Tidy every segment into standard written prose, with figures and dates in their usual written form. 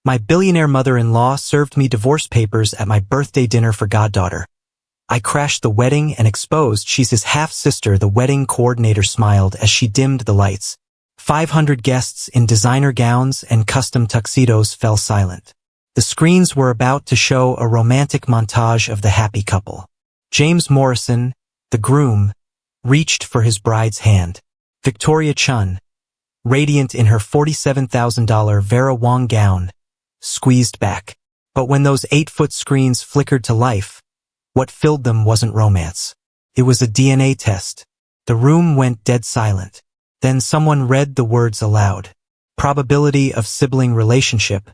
My billionaire mother-in-law served me divorce papers at my birthday dinner for Goddaughter. I crashed the wedding and exposed she's his half-sister. The wedding coordinator smiled as she dimmed the lights. 500 guests in designer gowns and custom tuxedos fell silent. The screens were about to show a romantic montage of the happy couple. James Morrison, the groom, reached for his bride's hand. Victoria Chun, radiant in her $47,000 Vera Wang gown, squeezed back. But when those 8-foot screens flickered to life, what filled them wasn't romance. It was a DNA test. The room went dead silent. Then someone read the words aloud. Probability of sibling relationship,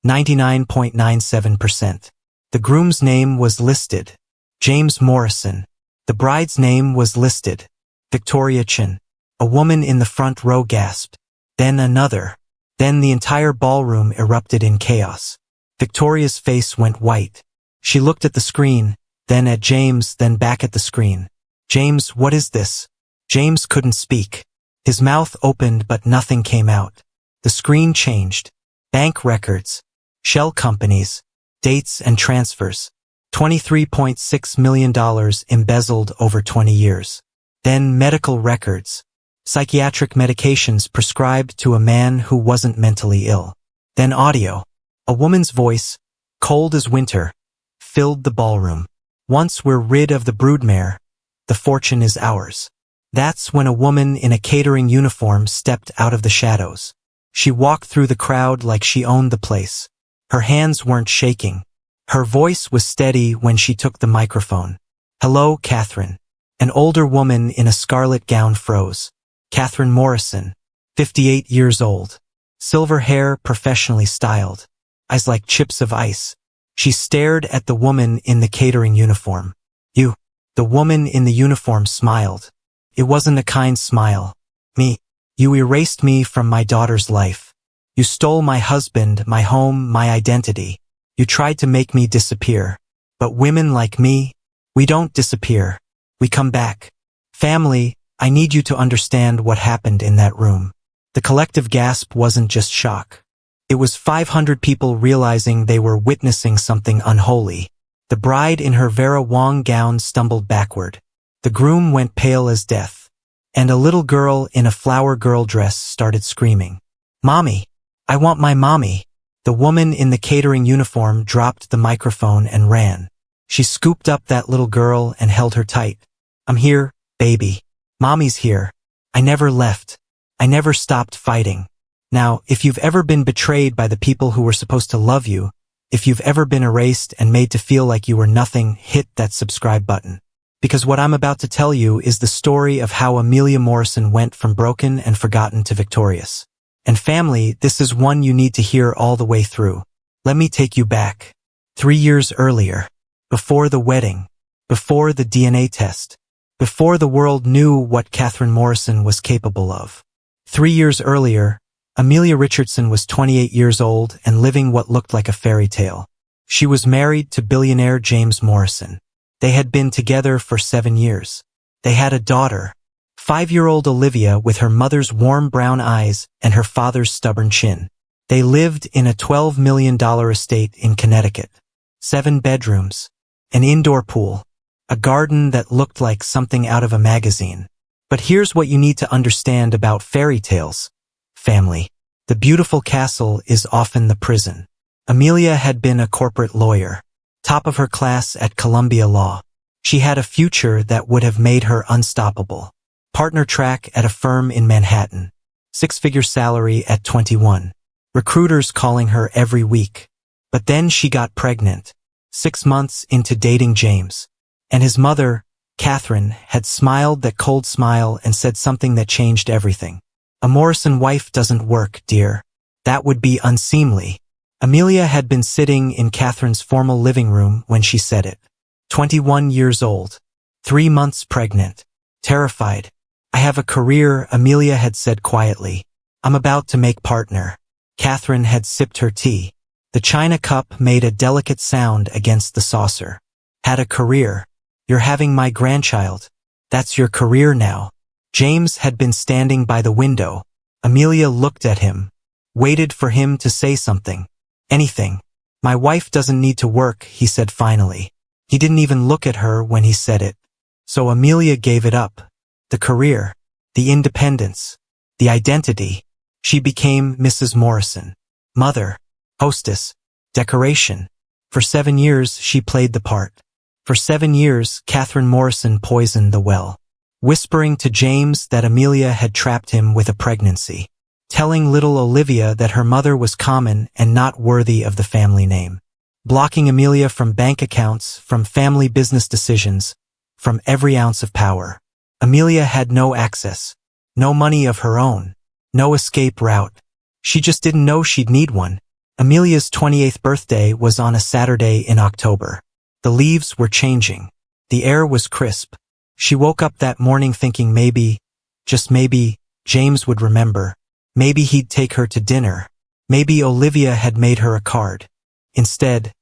99.97%. The groom's name was listed. James Morrison. The bride's name was listed. Victoria Chun. A woman in the front row gasped. Then another. Then the entire ballroom erupted in chaos. Victoria's face went white. She looked at the screen, then at James, then back at the screen. James, what is this? James couldn't speak. His mouth opened but nothing came out. The screen changed. Bank records. Shell companies. Dates and transfers. $23.6 million embezzled over 20 years. Then medical records. Psychiatric medications prescribed to a man who wasn't mentally ill. Then audio. A woman's voice, cold as winter, filled the ballroom. Once we're rid of the broodmare, the fortune is ours. That's when a woman in a catering uniform stepped out of the shadows. She walked through the crowd like she owned the place. Her hands weren't shaking. Her voice was steady when she took the microphone. Hello, Catherine. An older woman in a scarlet gown froze. Catherine Morrison, 58 years old. Silver hair professionally styled. Eyes like chips of ice. She stared at the woman in the catering uniform. You. The woman in the uniform smiled. It wasn't a kind smile. Me. You erased me from my daughter's life. You stole my husband, my home, my identity. You tried to make me disappear. But women like me, we don't disappear. We come back. Family, I need you to understand what happened in that room. The collective gasp wasn't just shock. It was 500 people realizing they were witnessing something unholy. The bride in her Vera Wang gown stumbled backward. The groom went pale as death. And a little girl in a flower girl dress started screaming. Mommy! I want my mommy! The woman in the catering uniform dropped the microphone and ran. She scooped up that little girl and held her tight. I'm here, baby. Mommy's here. I never left. I never stopped fighting. Now, if you've ever been betrayed by the people who were supposed to love you, if you've ever been erased and made to feel like you were nothing, hit that subscribe button. Because what I'm about to tell you is the story of how Amelia Morrison went from broken and forgotten to victorious. And family, this is one you need to hear all the way through. Let me take you back. 3 years earlier. Before the wedding. Before the DNA test. Before the world knew what Catherine Morrison was capable of. 3 years earlier, Amelia Richardson was 28 years old and living what looked like a fairy tale. She was married to billionaire James Morrison. They had been together for 7 years. They had a daughter, 5-year-old Olivia, with her mother's warm brown eyes and her father's stubborn chin. They lived in a $12 million estate in Connecticut. 7 bedrooms, an indoor pool, a garden that looked like something out of a magazine. But here's what you need to understand about fairy tales. Family. The beautiful castle is often the prison. Amelia had been a corporate lawyer, top of her class at Columbia Law. She had a future that would have made her unstoppable. Partner track at a firm in Manhattan. 6-figure salary at 21. Recruiters calling her every week. But then she got pregnant. 6 months into dating James. And his mother, Catherine, had smiled that cold smile and said something that changed everything. A Morrison wife doesn't work, dear. That would be unseemly. Amelia had been sitting in Catherine's formal living room when she said it. 21 years old. 3 months pregnant. Terrified. I have a career, Amelia had said quietly. I'm about to make partner. Catherine had sipped her tea. The china cup made a delicate sound against the saucer. Had a career. You're having my grandchild. That's your career now. James had been standing by the window. Amelia looked at him, waited for him to say something. Anything. My wife doesn't need to work, he said finally. He didn't even look at her when he said it. So Amelia gave it up. The career. The independence. The identity. She became Mrs. Morrison. Mother. Hostess. Decoration. For 7 years she played the part. For 7 years Catherine Morrison poisoned the well. Whispering to James that Amelia had trapped him with a pregnancy. Telling little Olivia that her mother was common and not worthy of the family name. Blocking Amelia from bank accounts, from family business decisions, from every ounce of power. Amelia had no access. No money of her own. No escape route. She just didn't know she'd need one. Amelia's 28th birthday was on a Saturday in October. The leaves were changing. The air was crisp. She woke up that morning thinking maybe, just maybe, James would remember. Maybe he'd take her to dinner. Maybe Olivia had made her a card. Instead,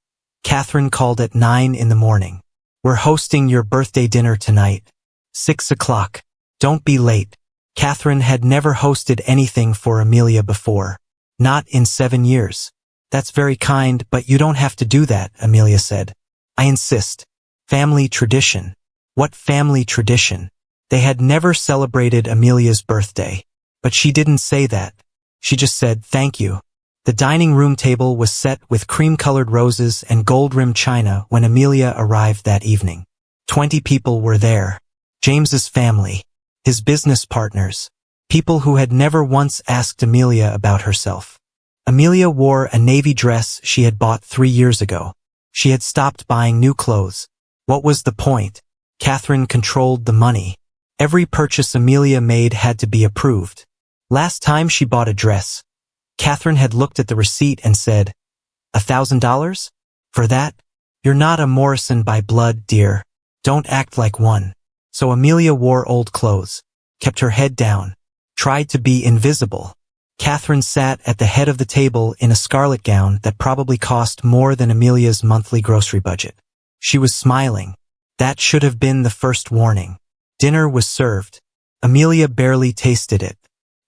Catherine called at 9 in the morning. We're hosting your birthday dinner tonight. 6 o'clock. Don't be late. Catherine had never hosted anything for Amelia before. Not in 7 years. That's very kind, but you don't have to do that, Amelia said. I insist. Family tradition. What family tradition? They had never celebrated Amelia's birthday. But she didn't say that. She just said, thank you. The dining room table was set with cream-colored roses and gold-rimmed china when Amelia arrived that evening. 20 people were there. James's family. His business partners. People who had never once asked Amelia about herself. Amelia wore a navy dress she had bought 3 years ago. She had stopped buying new clothes. What was the point? Catherine controlled the money. Every purchase Amelia made had to be approved. Last time she bought a dress, Catherine had looked at the receipt and said, $1,000? For that? You're not a Morrison by blood, dear. Don't act like one. So Amelia wore old clothes, kept her head down, tried to be invisible. Catherine sat at the head of the table in a scarlet gown that probably cost more than Amelia's monthly grocery budget. She was smiling. That should have been the first warning. Dinner was served. Amelia barely tasted it.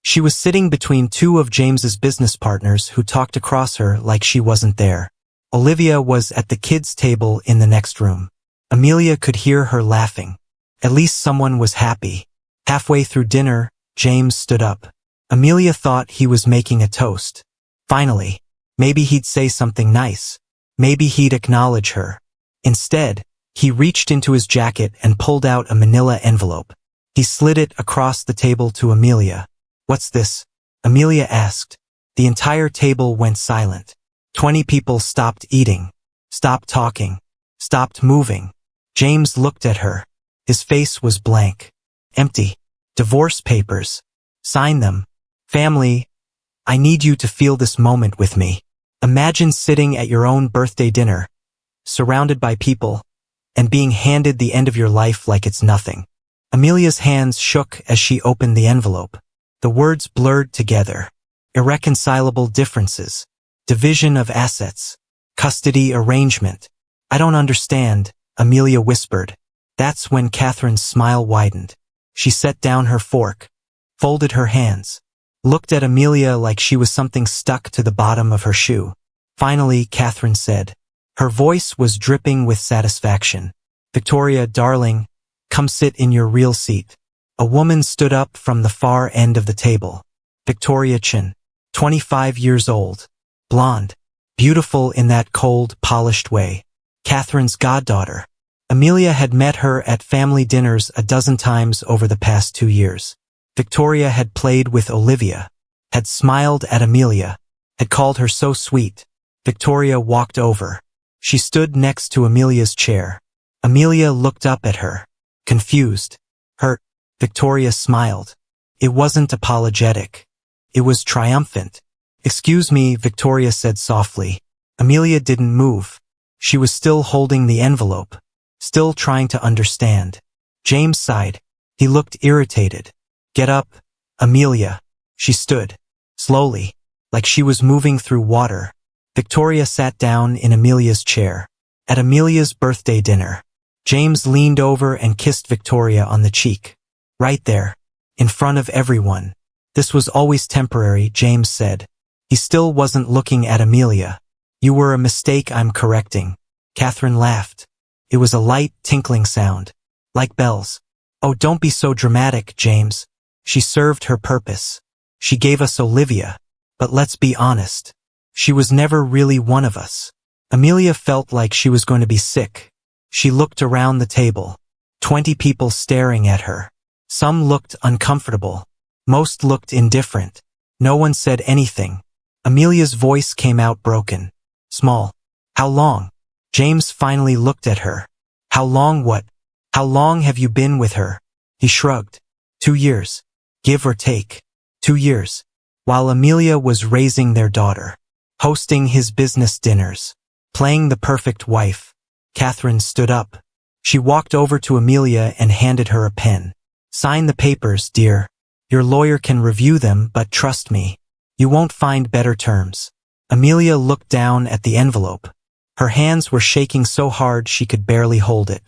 She was sitting between two of James's business partners who talked across her like she wasn't there. Olivia was at the kids' table in the next room. Amelia could hear her laughing. At least someone was happy. Halfway through dinner, James stood up. Amelia thought he was making a toast. Finally, maybe he'd say something nice. Maybe he'd acknowledge her. Instead, he reached into his jacket and pulled out a manila envelope. He slid it across the table to Amelia. What's this? Amelia asked. The entire table went silent. 20 people stopped eating, stopped talking, stopped moving. James looked at her. His face was blank. Empty. Divorce papers. Sign them. Family, I need you to feel this moment with me. Imagine sitting at your own birthday dinner, surrounded by people, and being handed the end of your life like it's nothing. Amelia's hands shook as she opened the envelope. The words blurred together. Irreconcilable differences. Division of assets. Custody arrangement. I don't understand, Amelia whispered. That's when Catherine's smile widened. She set down her fork, folded her hands, looked at Amelia like she was something stuck to the bottom of her shoe. Finally, Catherine said. Her voice was dripping with satisfaction. Victoria, darling, come sit in your real seat. A woman stood up from the far end of the table. Victoria Chin, 25 years old, blonde, beautiful in that cold, polished way. Catherine's goddaughter. Amelia had met her at family dinners a dozen times over the past 2 years. Victoria had played with Olivia, had smiled at Amelia, had called her so sweet. Victoria walked over. She stood next to Amelia's chair. Amelia looked up at her, confused, hurt. Victoria smiled. It wasn't apologetic. It was triumphant. Excuse me, Victoria said softly. Amelia didn't move. She was still holding the envelope, still trying to understand. James sighed. He looked irritated. Get up, Amelia. She stood, slowly, like she was moving through water. Victoria sat down in Amelia's chair. At Amelia's birthday dinner, James leaned over and kissed Victoria on the cheek. Right there, in front of everyone. This was always temporary, James said. He still wasn't looking at Amelia. You were a mistake I'm correcting. Catherine laughed. It was a light, tinkling sound. Like bells. Oh, don't be so dramatic, James. She served her purpose. She gave us Olivia. But let's be honest. She was never really one of us. Amelia felt like she was going to be sick. She looked around the table. 20 people staring at her. Some looked uncomfortable. Most looked indifferent. No one said anything. Amelia's voice came out broken. Small. How long? James finally looked at her. How long what? How long have you been with her? He shrugged. 2 years. Give or take. 2 years. While Amelia was raising their daughter. Hosting his business dinners. Playing the perfect wife. Catherine stood up. She walked over to Amelia and handed her a pen. Sign the papers, dear. Your lawyer can review them, but trust me. You won't find better terms. Amelia looked down at the envelope. Her hands were shaking so hard she could barely hold it.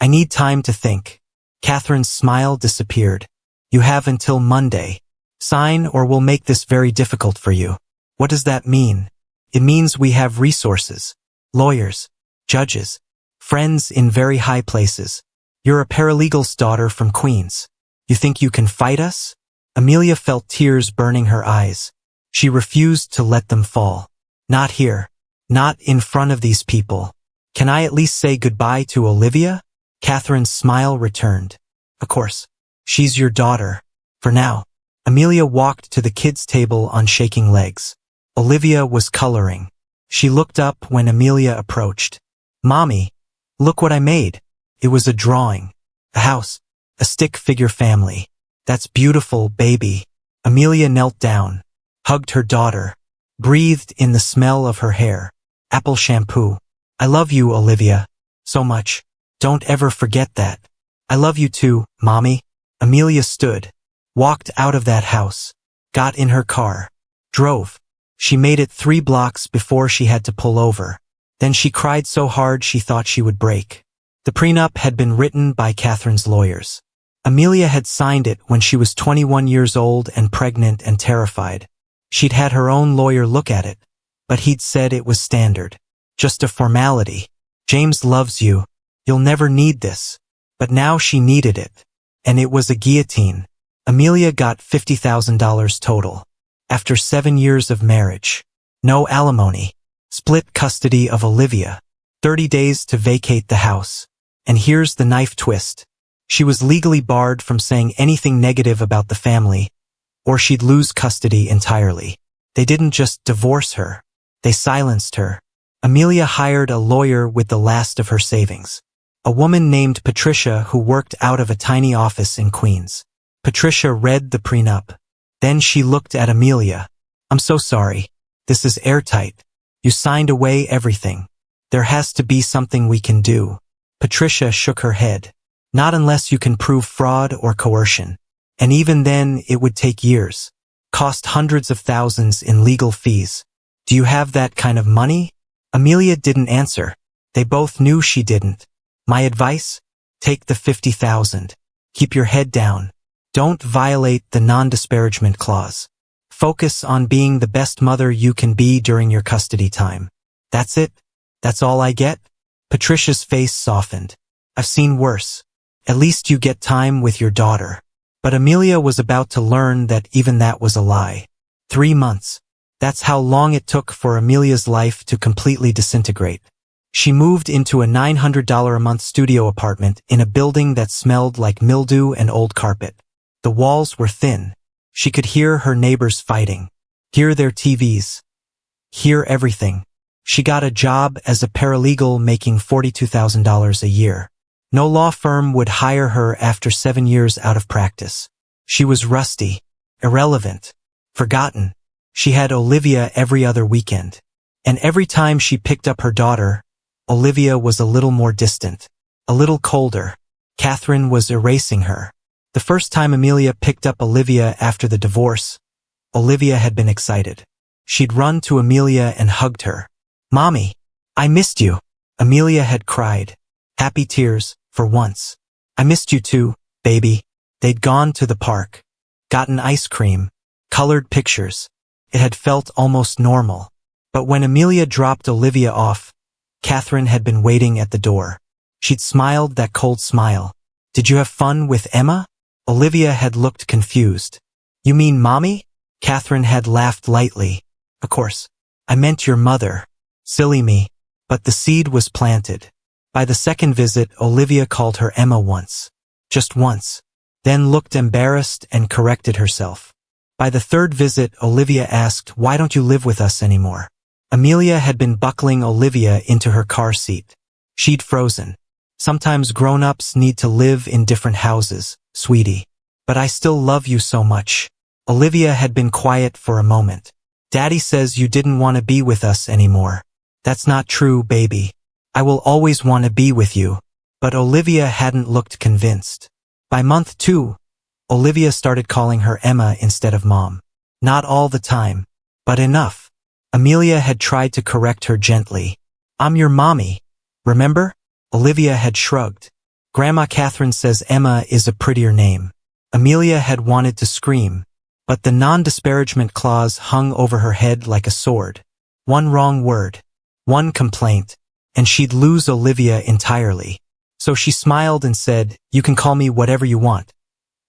I need time to think. Catherine's smile disappeared. You have until Monday. Sign or we'll make this very difficult for you. What does that mean? It means we have resources. Lawyers. Judges. Friends in very high places. You're a paralegal's daughter from Queens. You think you can fight us? Amelia felt tears burning her eyes. She refused to let them fall. Not here. Not in front of these people. Can I at least say goodbye to Olivia? Catherine's smile returned. Of course. She's your daughter. For now. Amelia walked to the kids' table on shaking legs. Olivia was coloring. She looked up when Amelia approached. Mommy, look what I made. It was a drawing. A house. A stick figure family. That's beautiful, baby. Amelia knelt down. Hugged her daughter. Breathed in the smell of her hair. Apple shampoo. I love you, Olivia. So much. Don't ever forget that. I love you too, Mommy. Amelia stood. Walked out of that house. Got in her car. Drove. She made it 3 blocks before she had to pull over. Then she cried so hard she thought she would break. The prenup had been written by Catherine's lawyers. Amelia had signed it when she was 21 years old and pregnant and terrified. She'd had her own lawyer look at it, but he'd said it was standard. Just a formality. James loves you. You'll never need this. But now she needed it. And it was a guillotine. Amelia got $50,000 total. After 7 years of marriage. No alimony. Split custody of Olivia. 30 days to vacate the house. And here's the knife twist. She was legally barred from saying anything negative about the family, or she'd lose custody entirely. They didn't just divorce her. They silenced her. Amelia hired a lawyer with the last of her savings. A woman named Patricia who worked out of a tiny office in Queens. Patricia read the prenup. Then she looked at Amelia. I'm so sorry. This is airtight. You signed away everything. There has to be something we can do. Patricia shook her head. Not unless you can prove fraud or coercion. And even then, it would take years. Cost hundreds of thousands in legal fees. Do you have that kind of money? Amelia didn't answer. They both knew she didn't. My advice? Take the $50,000. Keep your head down. Don't violate the non-disparagement clause. Focus on being the best mother you can be during your custody time. That's it? That's all I get? Patricia's face softened. I've seen worse. At least you get time with your daughter. But Amelia was about to learn that even that was a lie. 3 months. That's how long it took for Amelia's life to completely disintegrate. She moved into a $900 a month studio apartment in a building that smelled like mildew and old carpet. The walls were thin. She could hear her neighbors fighting. Hear their TVs. Hear everything. She got a job as a paralegal making $42,000 a year. No law firm would hire her after 7 years out of practice. She was rusty, irrelevant, forgotten. She had Olivia every other weekend. And every time she picked up her daughter, Olivia was a little more distant, a little colder. Catherine was erasing her. The first time Amelia picked up Olivia after the divorce, Olivia had been excited. She'd run to Amelia and hugged her. Mommy, I missed you. Amelia had cried. Happy tears, for once. I missed you too, baby. They'd gone to the park. Gotten ice cream. Colored pictures. It had felt almost normal. But when Amelia dropped Olivia off, Catherine had been waiting at the door. She'd smiled that cold smile. "Did you have fun with Emma?" Olivia had looked confused. "You mean Mommy?" Catherine had laughed lightly. "Of course. I meant your mother. Silly me." But the seed was planted. By the second visit, Olivia called her Emma once. Just once. Then looked embarrassed and corrected herself. By the third visit, Olivia asked, "Why don't you live with us anymore?" Amelia had been buckling Olivia into her car seat. She'd frozen. "Sometimes grown-ups need to live in different houses, sweetie. But I still love you so much." Olivia had been quiet for a moment. "Daddy says you didn't want to be with us anymore." "That's not true, baby. I will always want to be with you." But Olivia hadn't looked convinced. By month 2, Olivia started calling her Emma instead of Mom. Not all the time, but enough. Amelia had tried to correct her gently. "I'm your mommy, remember?" Olivia had shrugged. "Grandma Catherine says Emma is a prettier name." Amelia had wanted to scream, but the non-disparagement clause hung over her head like a sword. One wrong word, one complaint, and she'd lose Olivia entirely. So she smiled and said, "You can call me whatever you want,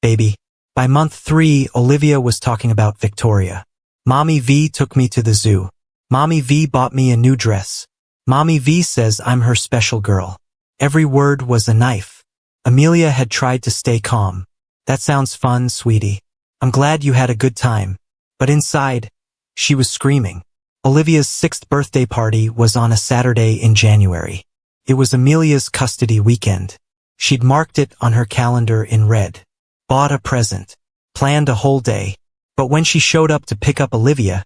baby." By month 3, Olivia was talking about Victoria. "Mommy V took me to the zoo. Mommy V bought me a new dress. Mommy V says I'm her special girl." Every word was a knife. Amelia had tried to stay calm. "That sounds fun, sweetie. I'm glad you had a good time." But inside, she was screaming. Olivia's 6th birthday party was on a Saturday in January. It was Amelia's custody weekend. She'd marked it on her calendar in red. Bought a present. Planned a whole day. But when she showed up to pick up Olivia,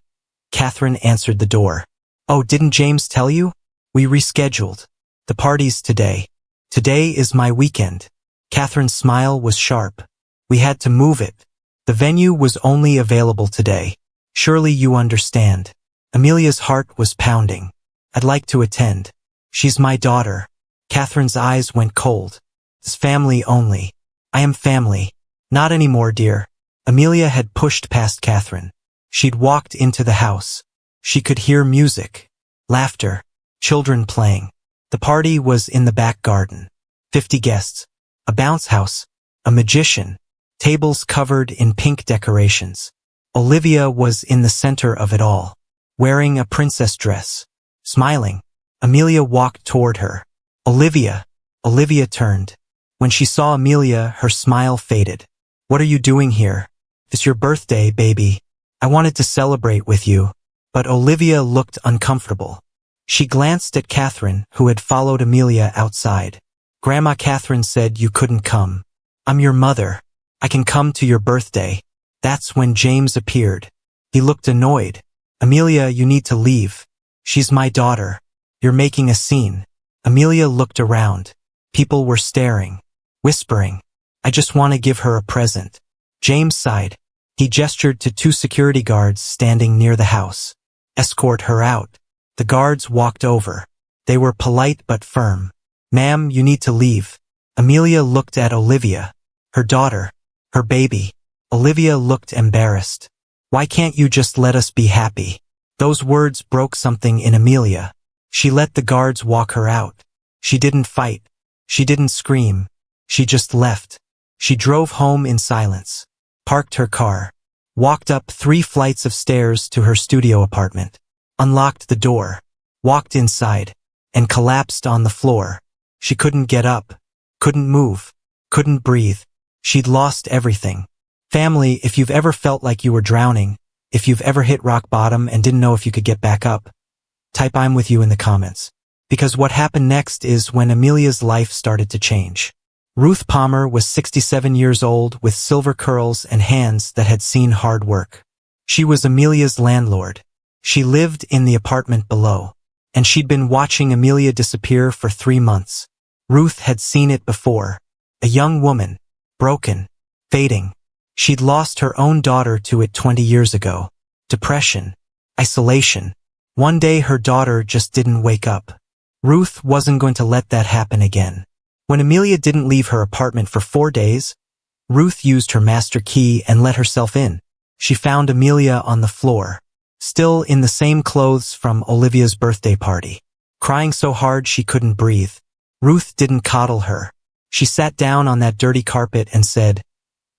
Catherine answered the door. "Oh, didn't James tell you? We rescheduled. The party's today. Today is my weekend." Catherine's smile was sharp. "We had to move it. The venue was only available today. Surely you understand." Amelia's heart was pounding. "I'd like to attend. She's my daughter." Catherine's eyes went cold. "It's family only." "I am family." "Not anymore, dear." Amelia had pushed past Catherine. She'd walked into the house. She could hear music, laughter, children playing. The party was in the back garden. 50 guests, a bounce house, a magician, tables covered in pink decorations. Olivia was in the center of it all, wearing a princess dress, smiling. Amelia walked toward her. "Olivia." Olivia turned. When she saw Amelia, her smile faded. "What are you doing here?" "It's your birthday, baby. I wanted to celebrate with you." But Olivia looked uncomfortable. She glanced at Catherine, who had followed Amelia outside. "Grandma Catherine said you couldn't come." "I'm your mother. I can come to your birthday." That's when James appeared. He looked annoyed. "Amelia, you need to leave. She's my daughter. You're making a scene." Amelia looked around. People were staring, whispering, "I just want to give her a present." James sighed. He gestured to 2 security guards standing near the house. "Escort her out." The guards walked over. They were polite but firm. "Ma'am, you need to leave." Amelia looked at Olivia. Her daughter. Her baby. Olivia looked embarrassed. "Why can't you just let us be happy?" Those words broke something in Amelia. She let the guards walk her out. She didn't fight. She didn't scream. She just left. She drove home in silence, parked her car, walked up 3 flights of stairs to her studio apartment, unlocked the door, walked inside, and collapsed on the floor. She couldn't get up, couldn't move, couldn't breathe. She'd lost everything. Family, if you've ever felt like you were drowning, if you've ever hit rock bottom and didn't know if you could get back up, type "I'm with you" in the comments. Because what happened next is when Amelia's life started to change. Ruth Palmer was 67 years old with silver curls and hands that had seen hard work. She was Amelia's landlord. She lived in the apartment below, and she'd been watching Amelia disappear for 3 months. Ruth had seen it before. A young woman, broken, fading. She'd lost her own daughter to it 20 years ago. Depression, isolation. One day her daughter just didn't wake up. Ruth wasn't going to let that happen again. When Amelia didn't leave her apartment for 4 days, Ruth used her master key and let herself in. She found Amelia on the floor, still in the same clothes from Olivia's birthday party, crying so hard she couldn't breathe. Ruth didn't coddle her. She sat down on that dirty carpet and said,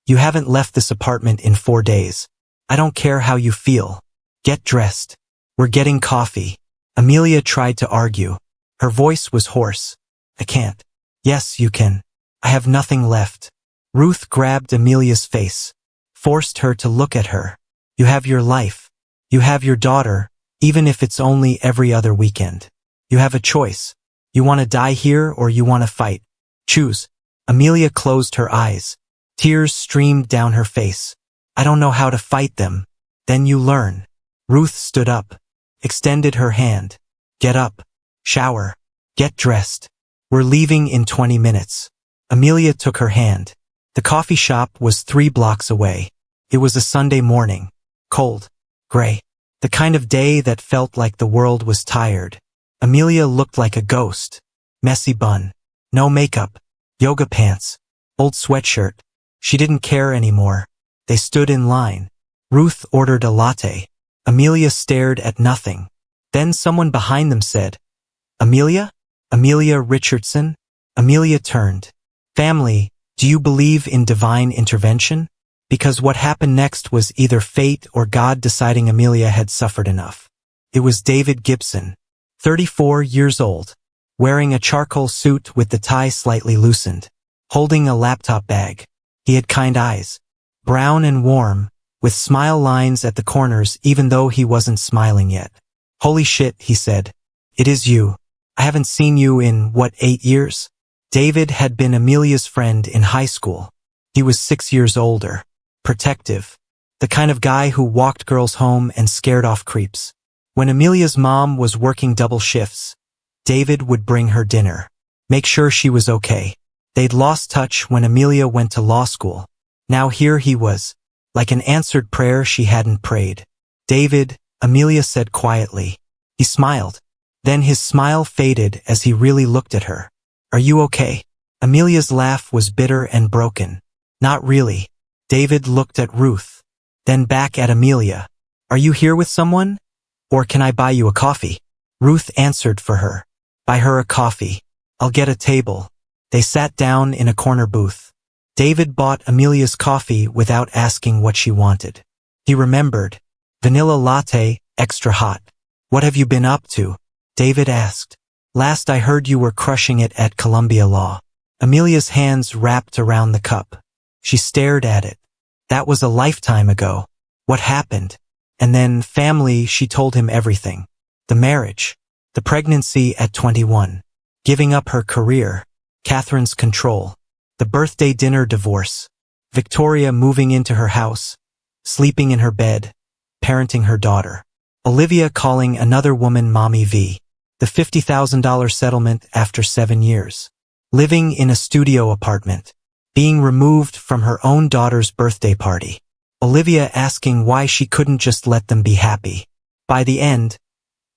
"You haven't left this apartment in 4 days. I don't care how you feel. Get dressed. We're getting coffee." Amelia tried to argue. Her voice was hoarse. "I can't." "Yes, you can. I have nothing left." Ruth grabbed Amelia's face, forced her to look at her. "You have your life. You have your daughter, even if it's only every other weekend. You have a choice. You want to die here or you want to fight. Choose." Amelia closed her eyes. Tears streamed down her face. "I don't know how to fight them." "Then you learn." Ruth stood up, extended her hand. "Get up. Shower. Get dressed. We're leaving in 20 minutes. Amelia took her hand. The coffee shop was 3 blocks away. It was a Sunday morning. Cold. Gray. The kind of day that felt like the world was tired. Amelia looked like a ghost. Messy bun. No makeup. Yoga pants. Old sweatshirt. She didn't care anymore. They stood in line. Ruth ordered a latte. Amelia stared at nothing. Then someone behind them said, "Amelia? Amelia Richardson?" Amelia turned. "Family, do you believe in divine intervention?" Because what happened next was either fate or God deciding Amelia had suffered enough. It was David Gibson, 34 years old, wearing a charcoal suit with the tie slightly loosened, holding a laptop bag. He had kind eyes, brown and warm, with smile lines at the corners even though he wasn't smiling yet. "Holy shit," he said. "It is you. I haven't seen you in, 8 years?" David had been Amelia's friend in high school. He was 6 years older, protective, the kind of guy who walked girls home and scared off creeps. When Amelia's mom was working double shifts, David would bring her dinner, make sure she was okay. They'd lost touch when Amelia went to law school. Now here he was, like an answered prayer she hadn't prayed. "David," Amelia said quietly. He smiled. Then his smile faded as he really looked at her. "Are you okay?" Amelia's laugh was bitter and broken. "Not really." David looked at Ruth, then back at Amelia. "Are you here with someone? Or can I buy you a coffee?" Ruth answered for her. "Buy her a coffee. I'll get a table." They sat down in a corner booth. David bought Amelia's coffee without asking what she wanted. He remembered. "Vanilla latte, extra hot." "What have you been up to?" David asked. "Last I heard you were crushing it at Columbia Law." Amelia's hands wrapped around the cup. She stared at it. That was a lifetime ago. What happened? And then family, she told him everything. The marriage. The pregnancy at 21. Giving up her career. Catherine's control. The birthday dinner divorce. Victoria moving into her house. Sleeping in her bed. Parenting her daughter. Olivia calling another woman Mommy V. The $50,000 settlement after 7 years. Living in a studio apartment. Being removed from her own daughter's birthday party. Olivia asking why she couldn't just let them be happy. By the end,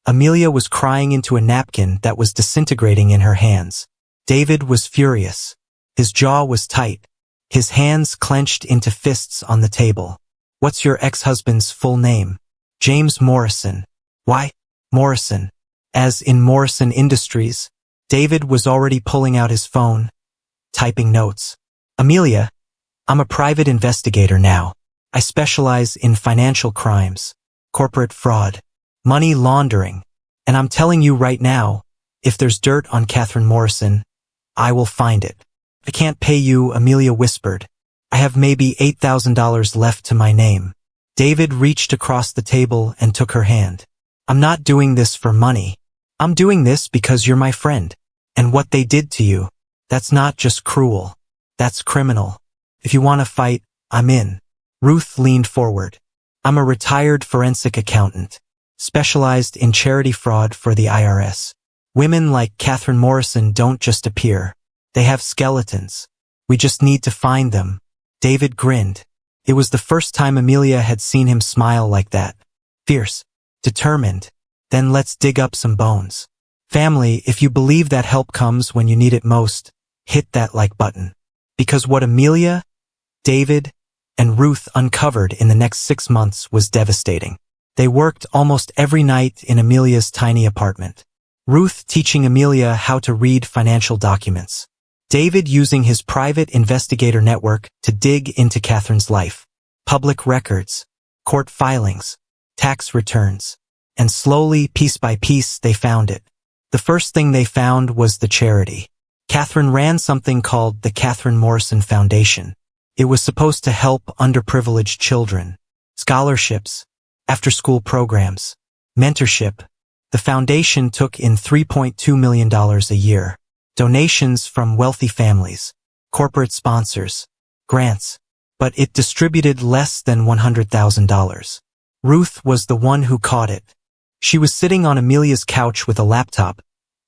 Amelia was crying into a napkin that was disintegrating in her hands. David was furious. His jaw was tight. His hands clenched into fists on the table. "What's your ex-husband's full name?" "James Morrison." "Why? Morrison?" As in Morrison Industries. David was already pulling out his phone, typing notes. "Amelia, I'm a private investigator now. I specialize in financial crimes, corporate fraud, money laundering, and I'm telling you right now, if there's dirt on Catherine Morrison, I will find it." "I can't pay you," Amelia whispered. "I have maybe $8,000 left to my name." David reached across the table and took her hand. "I'm not doing this for money. I'm doing this because you're my friend. And what they did to you, that's not just cruel. That's criminal. If you want to fight, I'm in." Ruth leaned forward. "I'm a retired forensic accountant, specialized in charity fraud for the IRS. Women like Catherine Morrison don't just appear. They have skeletons. We just need to find them." David grinned. It was the first time Amelia had seen him smile like that. Fierce. Determined. "Then let's dig up some bones." Family, if you believe that help comes when you need it most, hit that like button. Because what Amelia, David, and Ruth uncovered in the next 6 months was devastating. They worked almost every night in Amelia's tiny apartment. Ruth teaching Amelia how to read financial documents. David using his private investigator network to dig into Catherine's life. Public records, court filings, tax returns. And slowly, piece by piece, they found it. The first thing they found was the charity. Catherine ran something called the Catherine Morrison Foundation. It was supposed to help underprivileged children. Scholarships, after-school programs, mentorship. The foundation took in $3.2 million a year. Donations from wealthy families, corporate sponsors, grants. But it distributed less than $100,000. Ruth was the one who caught it. She was sitting on Amelia's couch with a laptop,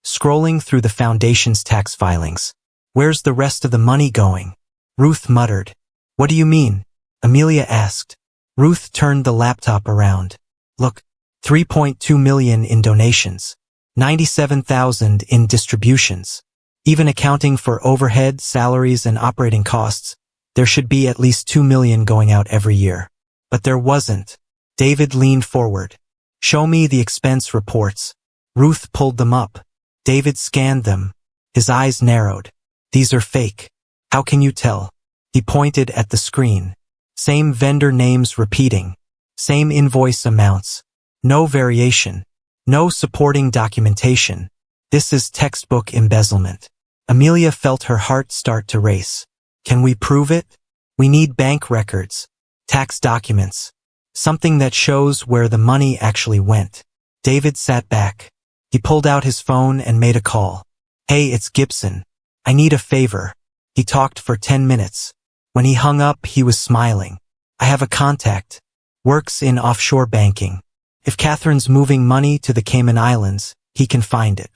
scrolling through the foundation's tax filings. "Where's the rest of the money going?" Ruth muttered. "What do you mean?" Amelia asked. Ruth turned the laptop around. "Look, 3.2 million in donations, 97,000 in distributions. Even accounting for overhead, salaries, and operating costs, there should be at least 2 million going out every year." But there wasn't. David leaned forward. "Show me the expense reports." Ruth pulled them up. David scanned them. His eyes narrowed. "These are fake." "How can you tell?" He pointed at the screen. Same vendor names repeating. Same invoice amounts. No variation. No supporting documentation. This is textbook embezzlement. Amelia felt her heart start to race. "Can we prove it?" "We need bank records, tax documents, something that shows where the money actually went." David sat back. He pulled out his phone and made a call. "Hey, it's Gibson. I need a favor." He talked for 10 minutes. When he hung up, he was smiling. "I have a contact. Works in offshore banking. If Catherine's moving money to the Cayman Islands, he can find it."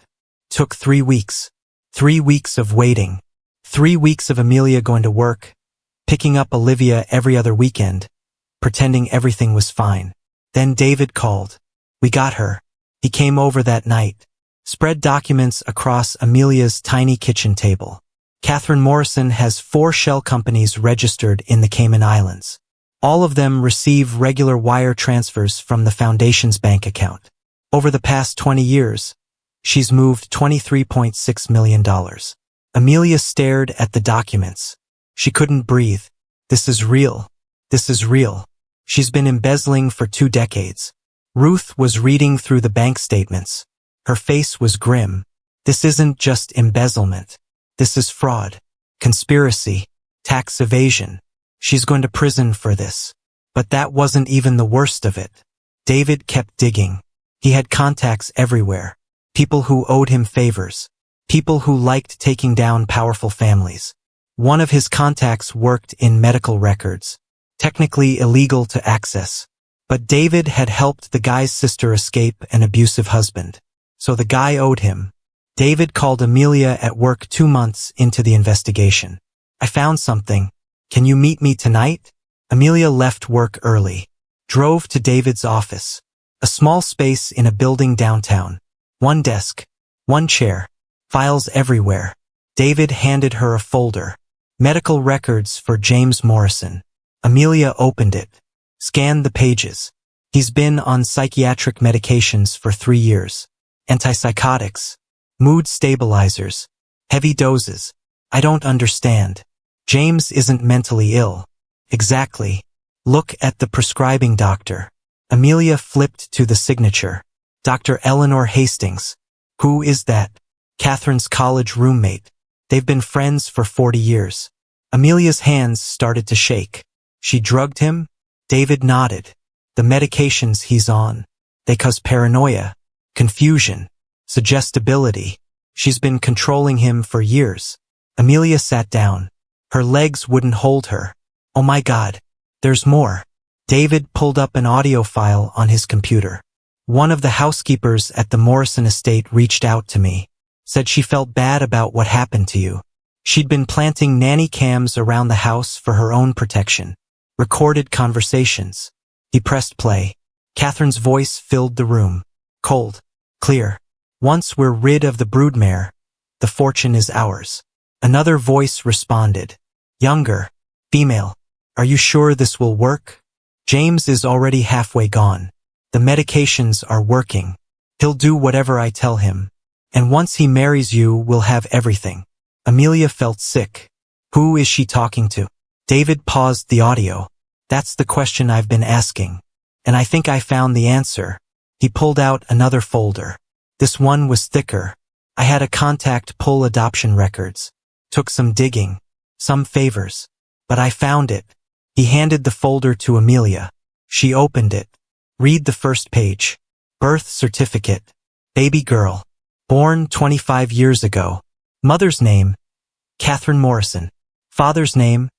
Took 3 weeks. 3 weeks of waiting. 3 weeks of Amelia going to work, picking up Olivia every other weekend, pretending everything was fine. Then David called. "We got her." He came over that night. Spread documents across Amelia's tiny kitchen table. Catherine Morrison has 4 shell companies registered in the Cayman Islands. All of them receive regular wire transfers from the foundation's bank account. Over the past 20 years, she's moved $23.6 million. Amelia stared at the documents. She couldn't breathe. This is real. This is real. She's been embezzling for 2 decades. Ruth was reading through the bank statements. Her face was grim. This isn't just embezzlement. This is fraud, conspiracy, tax evasion. She's going to prison for this. But that wasn't even the worst of it. David kept digging. He had contacts everywhere. People who owed him favors. People who liked taking down powerful families. One of his contacts worked in medical records. Technically illegal to access. But David had helped the guy's sister escape an abusive husband. So the guy owed him. David called Amelia at work 2 months into the investigation. "I found something. Can you meet me tonight?" Amelia left work early. Drove to David's office. A small space in a building downtown. 1 desk. 1 chair. Files everywhere. David handed her a folder. Medical records for James Morrison. Amelia opened it. Scanned the pages. He's been on psychiatric medications for 3 years. Antipsychotics. Mood stabilizers. Heavy doses. "I don't understand. James isn't mentally ill." "Exactly. Look at the prescribing doctor." Amelia flipped to the signature. "Dr. Eleanor Hastings." "Who is that?" "Catherine's college roommate. They've been friends for 40 years. Amelia's hands started to shake. "She drugged him?" David nodded. "The medications he's on. They cause paranoia, confusion, suggestibility. She's been controlling him for years." Amelia sat down. Her legs wouldn't hold her. "Oh my God. There's more." David pulled up an audio file on his computer. "One of the housekeepers at the Morrison estate reached out to me. Said she felt bad about what happened to you. She'd been planting nanny cams around the house for her own protection. Recorded conversations." He pressed play. Catherine's voice filled the room. Cold. Clear. "Once we're rid of the broodmare, the fortune is ours." Another voice responded. Younger. Female. "Are you sure this will work? James is already halfway gone. The medications are working. He'll do whatever I tell him. And once he marries you, we'll have everything. Amelia felt sick. Who is she talking to? David paused the audio. That's the question I've been asking. And I think I found the answer. He pulled out another folder. This one was thicker. I had a contact pull adoption records. Took some digging. Some favors. But I found it. He handed the folder to Amelia. She opened it. Read the first page. Birth certificate. Baby girl. Born 25 years ago. Mother's name, Catherine Morrison. Father's name,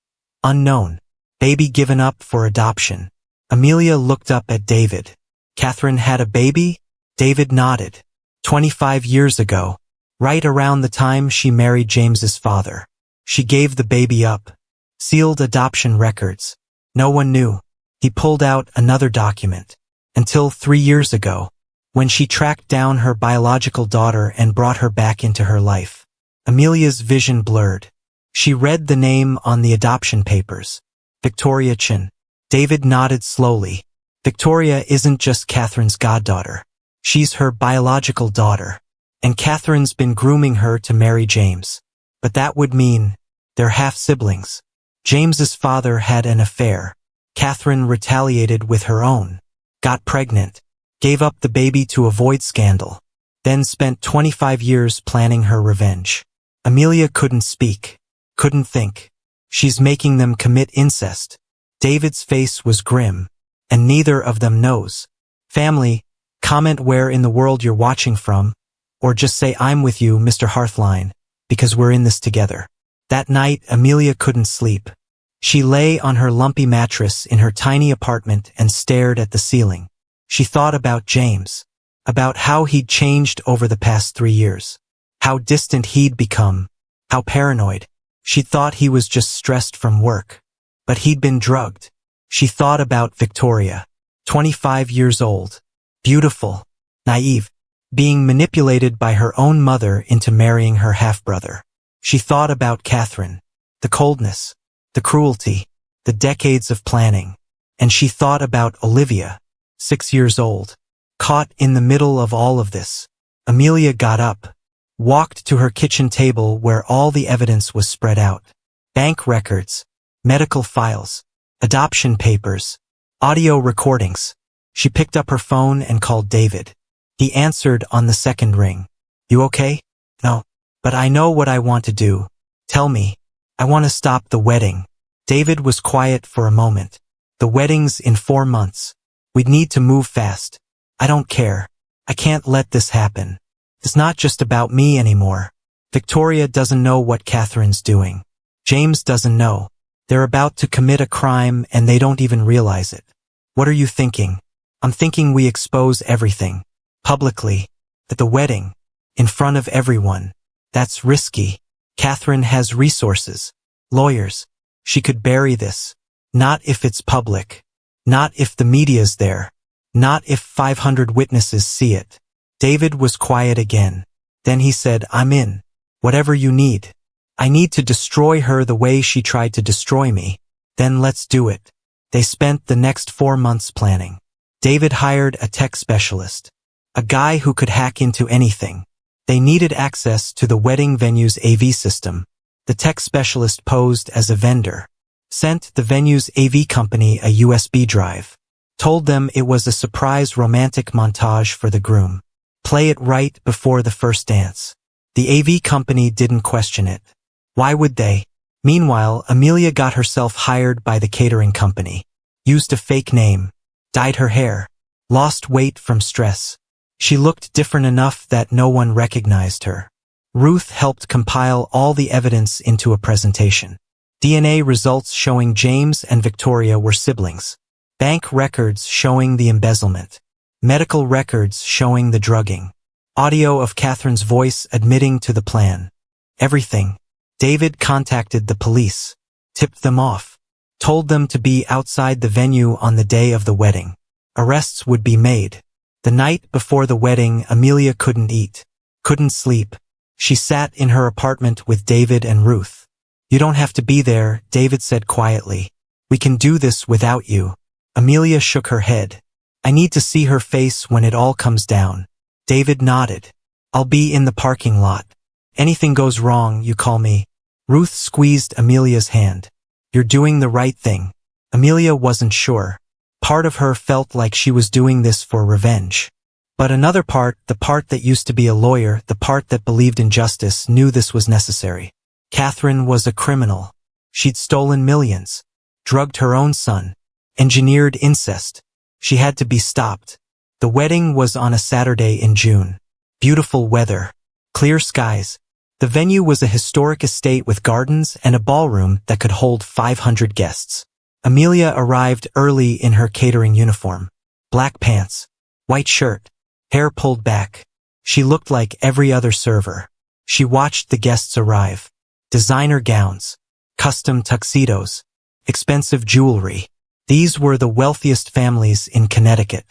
unknown. Baby given up for adoption. Amelia looked up at David. Catherine had a baby? David nodded. 25 years ago. Right around the time she married James's father. She gave the baby up. Sealed adoption records. No one knew. He pulled out another document. Until 3 years ago, when she tracked down her biological daughter and brought her back into her life. Amelia's vision blurred. She read the name on the adoption papers. Victoria Chin. David nodded slowly. Victoria isn't just Catherine's goddaughter. She's her biological daughter. And Catherine's been grooming her to marry James. But that would mean they're half-siblings. James's father had an affair. Catherine retaliated with her own. Got pregnant. Gave up the baby to avoid scandal. Then spent 25 years planning her revenge. Amelia couldn't speak. Couldn't think. She's making them commit incest. David's face was grim. And neither of them knows. Family, comment where in the world you're watching from. Or just say I'm with you, Mr. Hearthline, because we're in this together. That night, Amelia couldn't sleep. She lay on her lumpy mattress in her tiny apartment and stared at the ceiling. She thought about James. About how he'd changed over the past 3 years. How distant he'd become. How paranoid. She thought he was just stressed from work. But he'd been drugged. She thought about Victoria. 25 years old. Beautiful. Naive. Being manipulated by her own mother into marrying her half-brother. She thought about Catherine. The coldness. The cruelty. The decades of planning. And she thought about Olivia. 6 years old. Caught in the middle of all of this. Amelia got up. Walked to her kitchen table where all the evidence was spread out. Bank records. Medical files. Adoption papers. Audio recordings. She picked up her phone and called David. He answered on the second ring. You okay? No. But I know what I want to do. Tell me. I want to stop the wedding. David was quiet for a moment. The wedding's in 4 months. We'd need to move fast. I don't care. I can't let this happen. It's not just about me anymore. Victoria doesn't know what Catherine's doing. James doesn't know. They're about to commit a crime and they don't even realize it. What are you thinking? I'm thinking we expose everything. Publicly. At the wedding. In front of everyone. That's risky. Catherine has resources. Lawyers. She could bury this. Not if it's public. Not if the media's there. Not if 500 witnesses see it. David was quiet again. Then he said, I'm in. Whatever you need. I need to destroy her the way she tried to destroy me. Then let's do it. They spent the next 4 months planning. David hired a tech specialist. A guy who could hack into anything. They needed access to the wedding venue's AV system. The tech specialist posed as a vendor. Sent the venue's AV company a USB drive. Told them it was a surprise romantic montage for the groom. Play it right before the first dance. The AV company didn't question it. Why would they? Meanwhile, Amelia got herself hired by the catering company. Used a fake name. Dyed her hair. Lost weight from stress. She looked different enough that no one recognized her. Ruth helped compile all the evidence into a presentation. DNA results showing James and Victoria were siblings. Bank records showing the embezzlement. Medical records showing the drugging. Audio of Catherine's voice admitting to the plan. Everything. David contacted the police. Tipped them off. Told them to be outside the venue on the day of the wedding. Arrests would be made. The night before the wedding, Amelia couldn't eat. Couldn't sleep. She sat in her apartment with David and Ruth. You don't have to be there, David said quietly. We can do this without you. Amelia shook her head. I need to see her face when it all comes down. David nodded. I'll be in the parking lot. Anything goes wrong, you call me. Ruth squeezed Amelia's hand. You're doing the right thing. Amelia wasn't sure. Part of her felt like she was doing this for revenge. But another part, the part that used to be a lawyer, the part that believed in justice, knew this was necessary. Catherine was a criminal. She'd stolen millions, drugged her own son, engineered incest. She had to be stopped. The wedding was on a Saturday in June. Beautiful weather, clear skies. The venue was a historic estate with gardens and a ballroom that could hold 500 guests. Amelia arrived early in her catering uniform. Black pants, white shirt, hair pulled back. She looked like every other server. She watched the guests arrive. Designer gowns, custom tuxedos, expensive jewelry. These were the wealthiest families in Connecticut.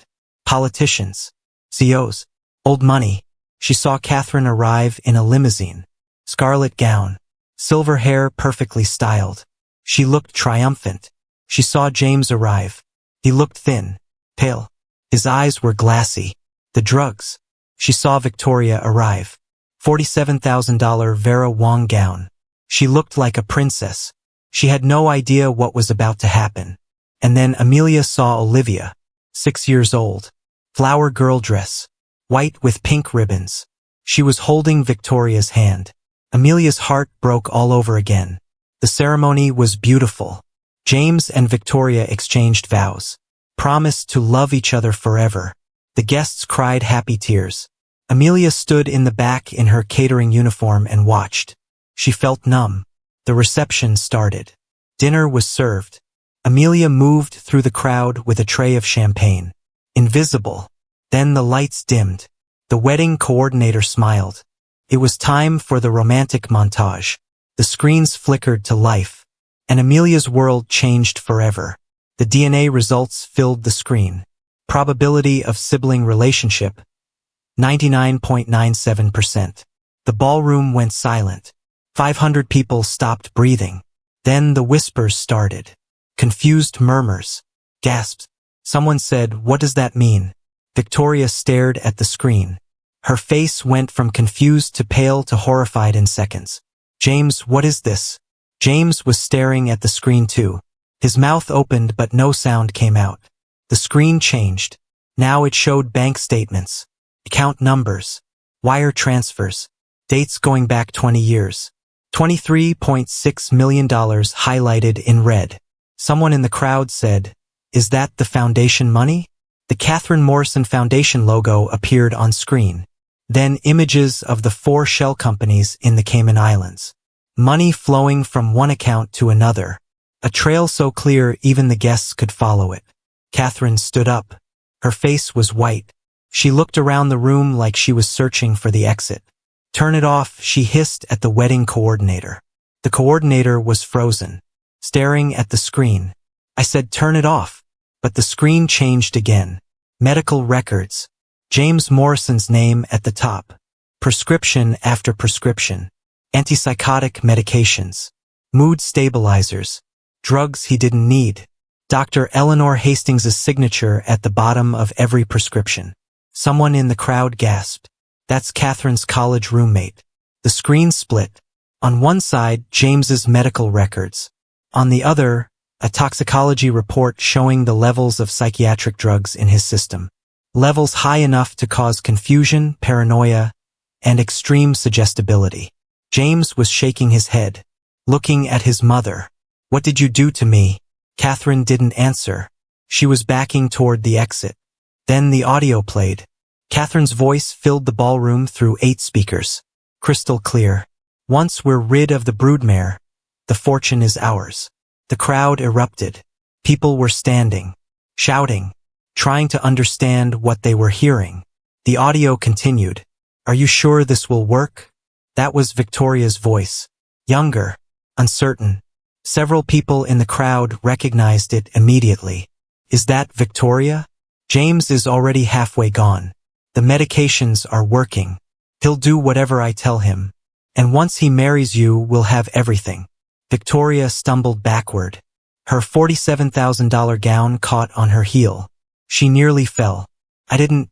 Politicians, CEOs, old money. She saw Catherine arrive in a limousine. Scarlet gown, silver hair perfectly styled. She looked triumphant. She saw James arrive. He looked thin, pale. His eyes were glassy. The drugs. She saw Victoria arrive. $47,000 Vera Wang gown. She looked like a princess. She had no idea what was about to happen. And then Amelia saw Olivia, 6 years old. Flower girl dress, white with pink ribbons. She was holding Victoria's hand. Amelia's heart broke all over again. The ceremony was beautiful. James and Victoria exchanged vows, promised to love each other forever. The guests cried happy tears. Amelia stood in the back in her catering uniform and watched. She felt numb. The reception started. Dinner was served. Amelia moved through the crowd with a tray of champagne. Invisible. Then the lights dimmed. The wedding coordinator smiled. It was time for the romantic montage. The screens flickered to life, and Amelia's world changed forever. The DNA results filled the screen. Probability of sibling relationship, 99.97%. The ballroom went silent. 500 people stopped breathing. Then the whispers started. Confused murmurs. Gasps. Someone said, "What does that mean?" Victoria stared at the screen. Her face went from confused to pale to horrified in seconds. "James, what is this?" James was staring at the screen too. His mouth opened but no sound came out. The screen changed. Now it showed bank statements, account numbers, wire transfers, dates going back 20 years. $23.6 million highlighted in red. Someone in the crowd said, "Is that the foundation money?" The Catherine Morrison Foundation logo appeared on screen. Then images of the 4 shell companies in the Cayman Islands. Money flowing from one account to another. A trail so clear even the guests could follow it. Catherine stood up. Her face was white. She looked around the room like she was searching for the exit. "Turn it off," she hissed at the wedding coordinator. The coordinator was frozen, staring at the screen. I said, "Turn it off." But the screen changed again. Medical records. James Morrison's name at the top. Prescription after prescription. Antipsychotic medications. Mood stabilizers. Drugs he didn't need. Dr. Eleanor Hastings' signature at the bottom of every prescription. Someone in the crowd gasped. That's Catherine's college roommate. The screen split. On one side, James's medical records. On the other, a toxicology report showing the levels of psychiatric drugs in his system. Levels high enough to cause confusion, paranoia, and extreme suggestibility. James was shaking his head, looking at his mother. "What did you do to me?" Catherine didn't answer. She was backing toward the exit. Then the audio played. Catherine's voice filled the ballroom through 8 speakers. Crystal clear. "Once we're rid of the broodmare, the fortune is ours." The crowd erupted. People were standing, shouting, trying to understand what they were hearing. The audio continued. "Are you sure this will work?" That was Victoria's voice. Younger, uncertain. Several people in the crowd recognized it immediately. "Is that Victoria?" "James is already halfway gone. The medications are working. He'll do whatever I tell him. And once he marries you, we'll have everything." Victoria stumbled backward. Her $47,000 gown caught on her heel. She nearly fell. I didn't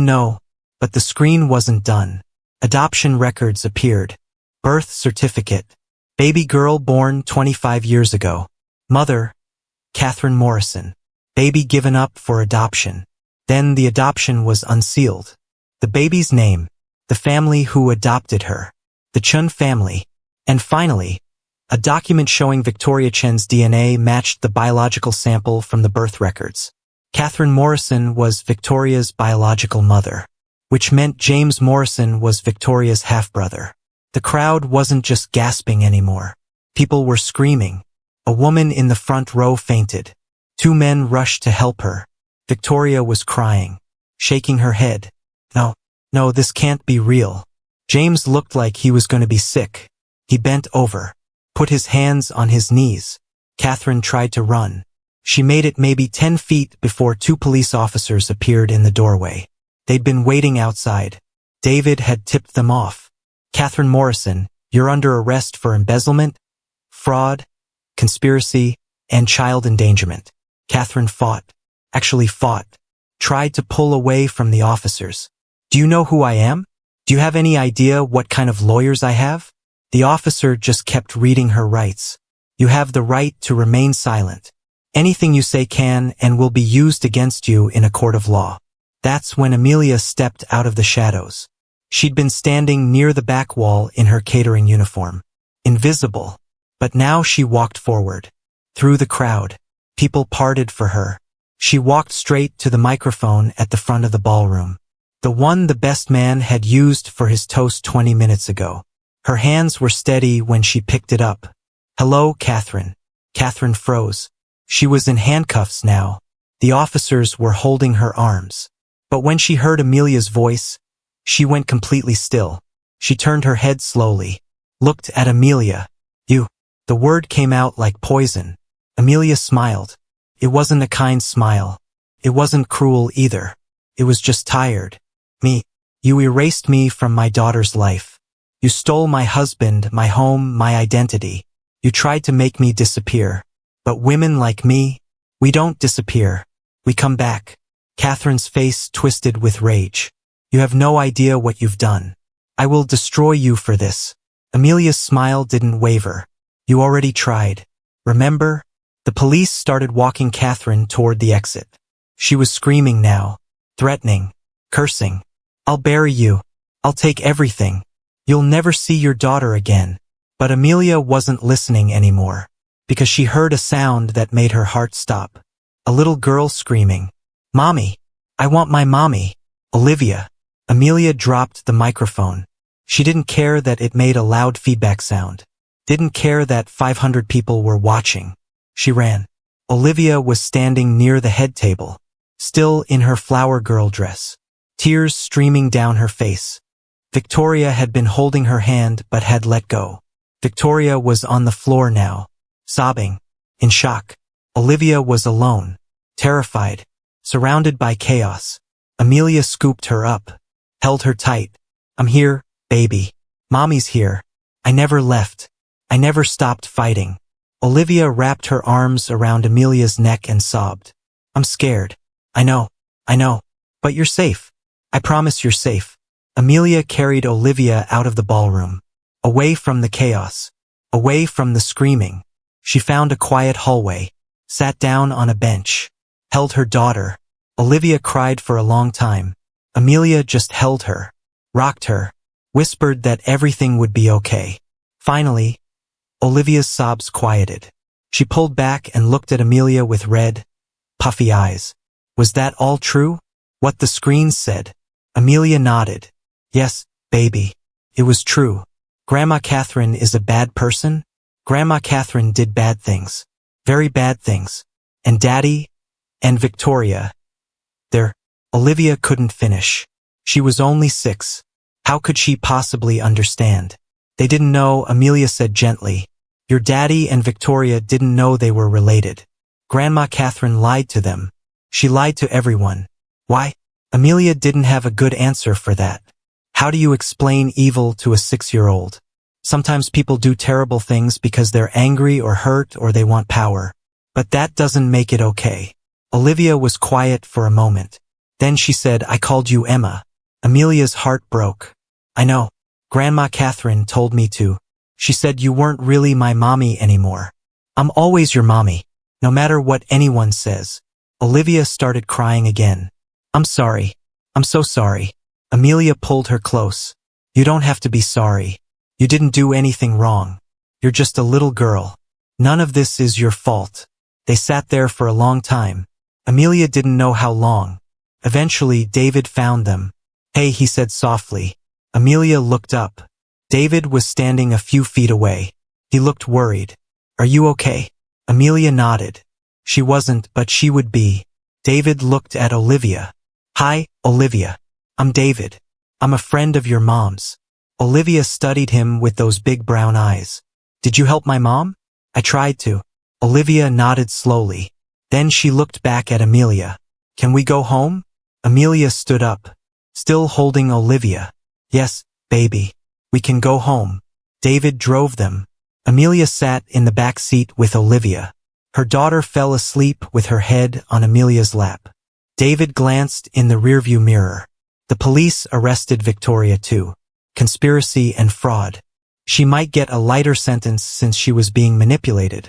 know. But the screen wasn't done. Adoption records appeared. Birth certificate. Baby girl born 25 years ago. Mother, Catherine Morrison. Baby given up for adoption. Then the adoption was unsealed. The baby's name. The family who adopted her. The Chun family. And finally, a document showing Victoria Chen's DNA matched the biological sample from the birth records. Catherine Morrison was Victoria's biological mother, which meant James Morrison was Victoria's half-brother. The crowd wasn't just gasping anymore. People were screaming. A woman in the front row fainted. 2 men rushed to help her. Victoria was crying, shaking her head. No, this can't be real. James looked like he was going to be sick. He bent over, put his hands on his knees. Catherine tried to run. She made it maybe 10 feet before 2 police officers appeared in the doorway. They'd been waiting outside. David had tipped them off. Catherine Morrison, you're under arrest for embezzlement, fraud, conspiracy, and child endangerment. Catherine fought, tried to pull away from the officers. Do you know who I am? Do you have any idea what kind of lawyers I have? The officer just kept reading her rights. You have the right to remain silent. Anything you say can and will be used against you in a court of law. That's when Amelia stepped out of the shadows. She'd been standing near the back wall in her catering uniform. Invisible. But now she walked forward. Through the crowd. People parted for her. She walked straight to the microphone at the front of the ballroom. The one the best man had used for his toast 20 minutes ago. Her hands were steady when she picked it up. Hello, Catherine. Catherine froze. She was in handcuffs now. The officers were holding her arms. But when she heard Amelia's voice, she went completely still. She turned her head slowly, looked at Amelia. You. The word came out like poison. Amelia smiled. It wasn't a kind smile. It wasn't cruel either. It was just tired. Me. You erased me from my daughter's life. You stole my husband, my home, my identity. You tried to make me disappear. But women like me, we don't disappear. We come back. Catherine's face twisted with rage. You have no idea what you've done. I will destroy you for this. Amelia's smile didn't waver. You already tried. Remember? The police started walking Catherine toward the exit. She was screaming now, threatening, cursing. I'll bury you. I'll take everything. You'll never see your daughter again. But Amelia wasn't listening anymore, because she heard a sound that made her heart stop. A little girl screaming, Mommy! I want my mommy! Olivia! Amelia dropped the microphone. She didn't care that it made a loud feedback sound. Didn't care that 500 people were watching. She ran. Olivia was standing near the head table, still in her flower girl dress, tears streaming down her face. Victoria had been holding her hand but had let go. Victoria was on the floor now, sobbing, in shock. Olivia was alone, terrified, surrounded by chaos. Amelia scooped her up, held her tight. I'm here, baby. Mommy's here. I never left. I never stopped fighting. Olivia wrapped her arms around Amelia's neck and sobbed. I'm scared. I know. But you're safe. I promise you're safe. Amelia carried Olivia out of the ballroom, away from the chaos, away from the screaming. She found a quiet hallway, sat down on a bench, held her daughter. Olivia cried for a long time. Amelia just held her, rocked her, whispered that everything would be okay. Finally, Olivia's sobs quieted. She pulled back and looked at Amelia with red, puffy eyes. Was that all true? What the screens said? Amelia nodded. Yes, baby. It was true. Grandma Catherine is a bad person. Grandma Catherine did bad things. Very bad things. And Daddy, and Victoria. Olivia couldn't finish. She was only 6. How could she possibly understand? They didn't know, Amelia said gently. Your daddy and Victoria didn't know they were related. Grandma Catherine lied to them. She lied to everyone. Why? Amelia didn't have a good answer for that. How do you explain evil to a 6-year-old? Sometimes people do terrible things because they're angry or hurt or they want power. But that doesn't make it okay. Olivia was quiet for a moment. Then she said, I called you Emma. Amelia's heart broke. I know. Grandma Catherine told me to. She said you weren't really my mommy anymore. I'm always your mommy, no matter what anyone says. Olivia started crying again. I'm sorry. I'm so sorry. Amelia pulled her close. You don't have to be sorry. You didn't do anything wrong. You're just a little girl. None of this is your fault. They sat there for a long time. Amelia didn't know how long. Eventually, David found them. Hey, he said softly. Amelia looked up. David was standing a few feet away. He looked worried. Are you okay? Amelia nodded. She wasn't, but she would be. David looked at Olivia. Hi, Olivia. I'm David. I'm a friend of your mom's. Olivia studied him with those big brown eyes. Did you help my mom? I tried to. Olivia nodded slowly. Then she looked back at Amelia. Can we go home? Amelia stood up, still holding Olivia. Yes, baby. We can go home. David drove them. Amelia sat in the back seat with Olivia. Her daughter fell asleep with her head on Amelia's lap. David glanced in the rearview mirror. The police arrested Victoria too. Conspiracy and fraud. She might get a lighter sentence since she was being manipulated.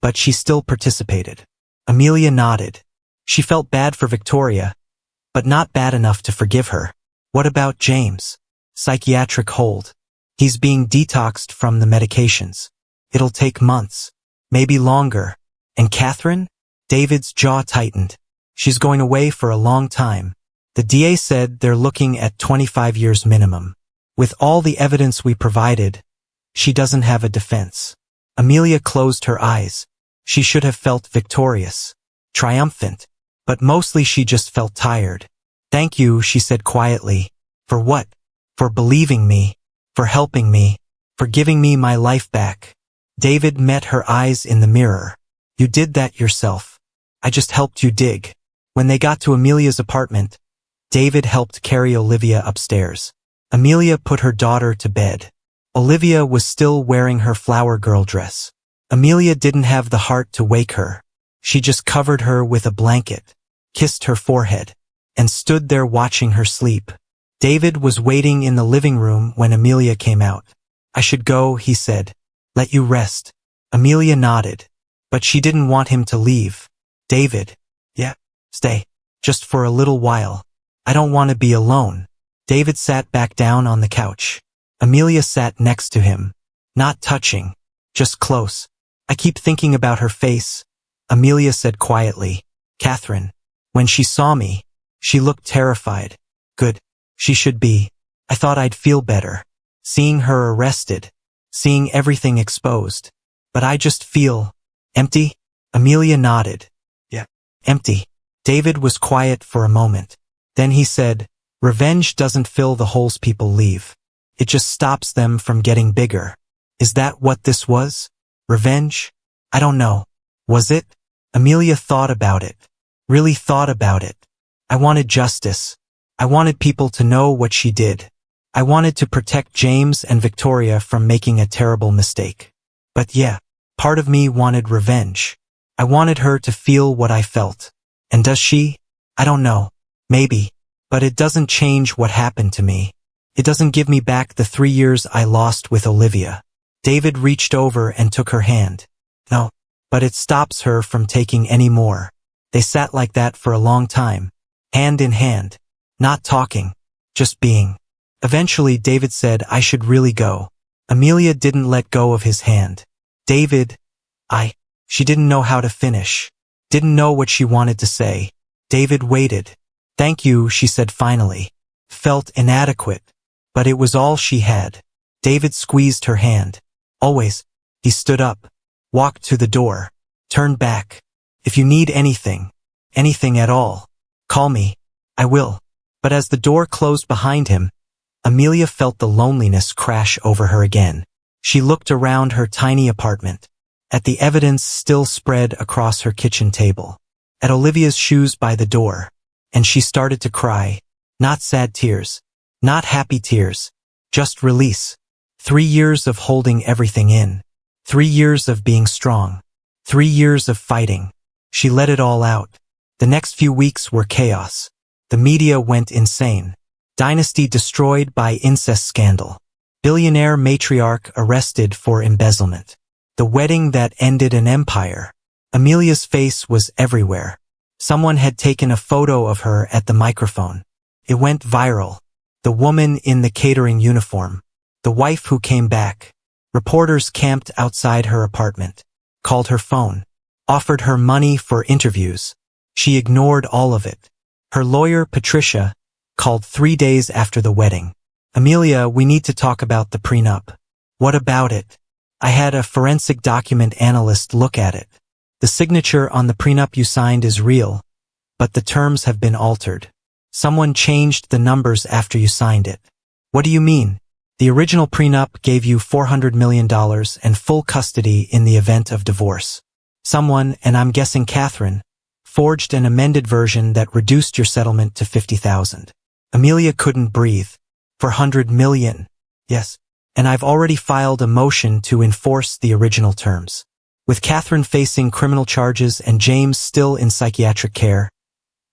But she still participated. Amelia nodded. She felt bad for Victoria, but not bad enough to forgive her. What about James? Psychiatric hold. He's being detoxed from the medications. It'll take months, maybe longer. And Catherine? David's jaw tightened. She's going away for a long time. The DA said they're looking at 25 years minimum. With all the evidence we provided, she doesn't have a defense. Amelia closed her eyes. She should have felt victorious, triumphant, but mostly she just felt tired. Thank you, she said quietly. For what? For believing me, for helping me, for giving me my life back. David met her eyes in the mirror. You did that yourself. I just helped you dig. When they got to Amelia's apartment, David helped carry Olivia upstairs. Amelia put her daughter to bed. Olivia was still wearing her flower girl dress. Amelia didn't have the heart to wake her. She just covered her with a blanket, kissed her forehead, and stood there watching her sleep. David was waiting in the living room when Amelia came out. I should go, he said. Let you rest. Amelia nodded, but she didn't want him to leave. David. Yeah, stay. Just for a little while. I don't want to be alone. David sat back down on the couch. Amelia sat next to him. Not touching. Just close. I keep thinking about her face. Amelia said quietly. Catherine. When she saw me, she looked terrified. Good. She should be. I thought I'd feel better. Seeing her arrested. Seeing everything exposed. But I just feel empty. Amelia nodded. Yeah. Empty. David was quiet for a moment. Then he said, revenge doesn't fill the holes people leave. It just stops them from getting bigger. Is that what this was? Revenge? I don't know. Was it? Amelia thought about it. Really thought about it. I wanted justice. I wanted people to know what she did. I wanted to protect James and Victoria from making a terrible mistake. But yeah, part of me wanted revenge. I wanted her to feel what I felt. And does she? I don't know. Maybe. But it doesn't change what happened to me. It doesn't give me back the 3 years I lost with Olivia. David reached over and took her hand. No. But it stops her from taking any more. They sat like that for a long time. Hand in hand. Not talking. Just being. Eventually David said I should really go. Amelia didn't let go of his hand. David, she didn't know how to finish. Didn't know what she wanted to say. David waited. Thank you, she said finally. Felt inadequate. But it was all she had. David squeezed her hand. Always. He stood up. Walked to the door. Turned back. If you need anything at all, call me. I will. But as the door closed behind him, Amelia felt the loneliness crash over her again. She looked around her tiny apartment, at the evidence still spread across her kitchen table, at Olivia's shoes by the door, and she started to cry. Not sad tears, not happy tears, just release. 3 years of holding everything in. 3 years of being strong. 3 years of fighting. She let it all out. The next few weeks were chaos. The media went insane. Dynasty destroyed by incest scandal. Billionaire matriarch arrested for embezzlement. The wedding that ended an empire. Amelia's face was everywhere. Someone had taken a photo of her at the microphone. It went viral. The woman in the catering uniform. The wife who came back. Reporters camped outside her apartment. Called her phone. Offered her money for interviews. She ignored all of it. Her lawyer, Patricia, called 3 days after the wedding. Amelia, we need to talk about the prenup. What about it? I had a forensic document analyst look at it. The signature on the prenup you signed is real, but the terms have been altered. Someone changed the numbers after you signed it. What do you mean? The original prenup gave you $400 million and full custody in the event of divorce. Someone, and I'm guessing Catherine, forged an amended version that reduced your settlement to $50,000. Amelia couldn't breathe. $400 million. Yes. And I've already filed a motion to enforce the original terms. With Catherine facing criminal charges and James still in psychiatric care,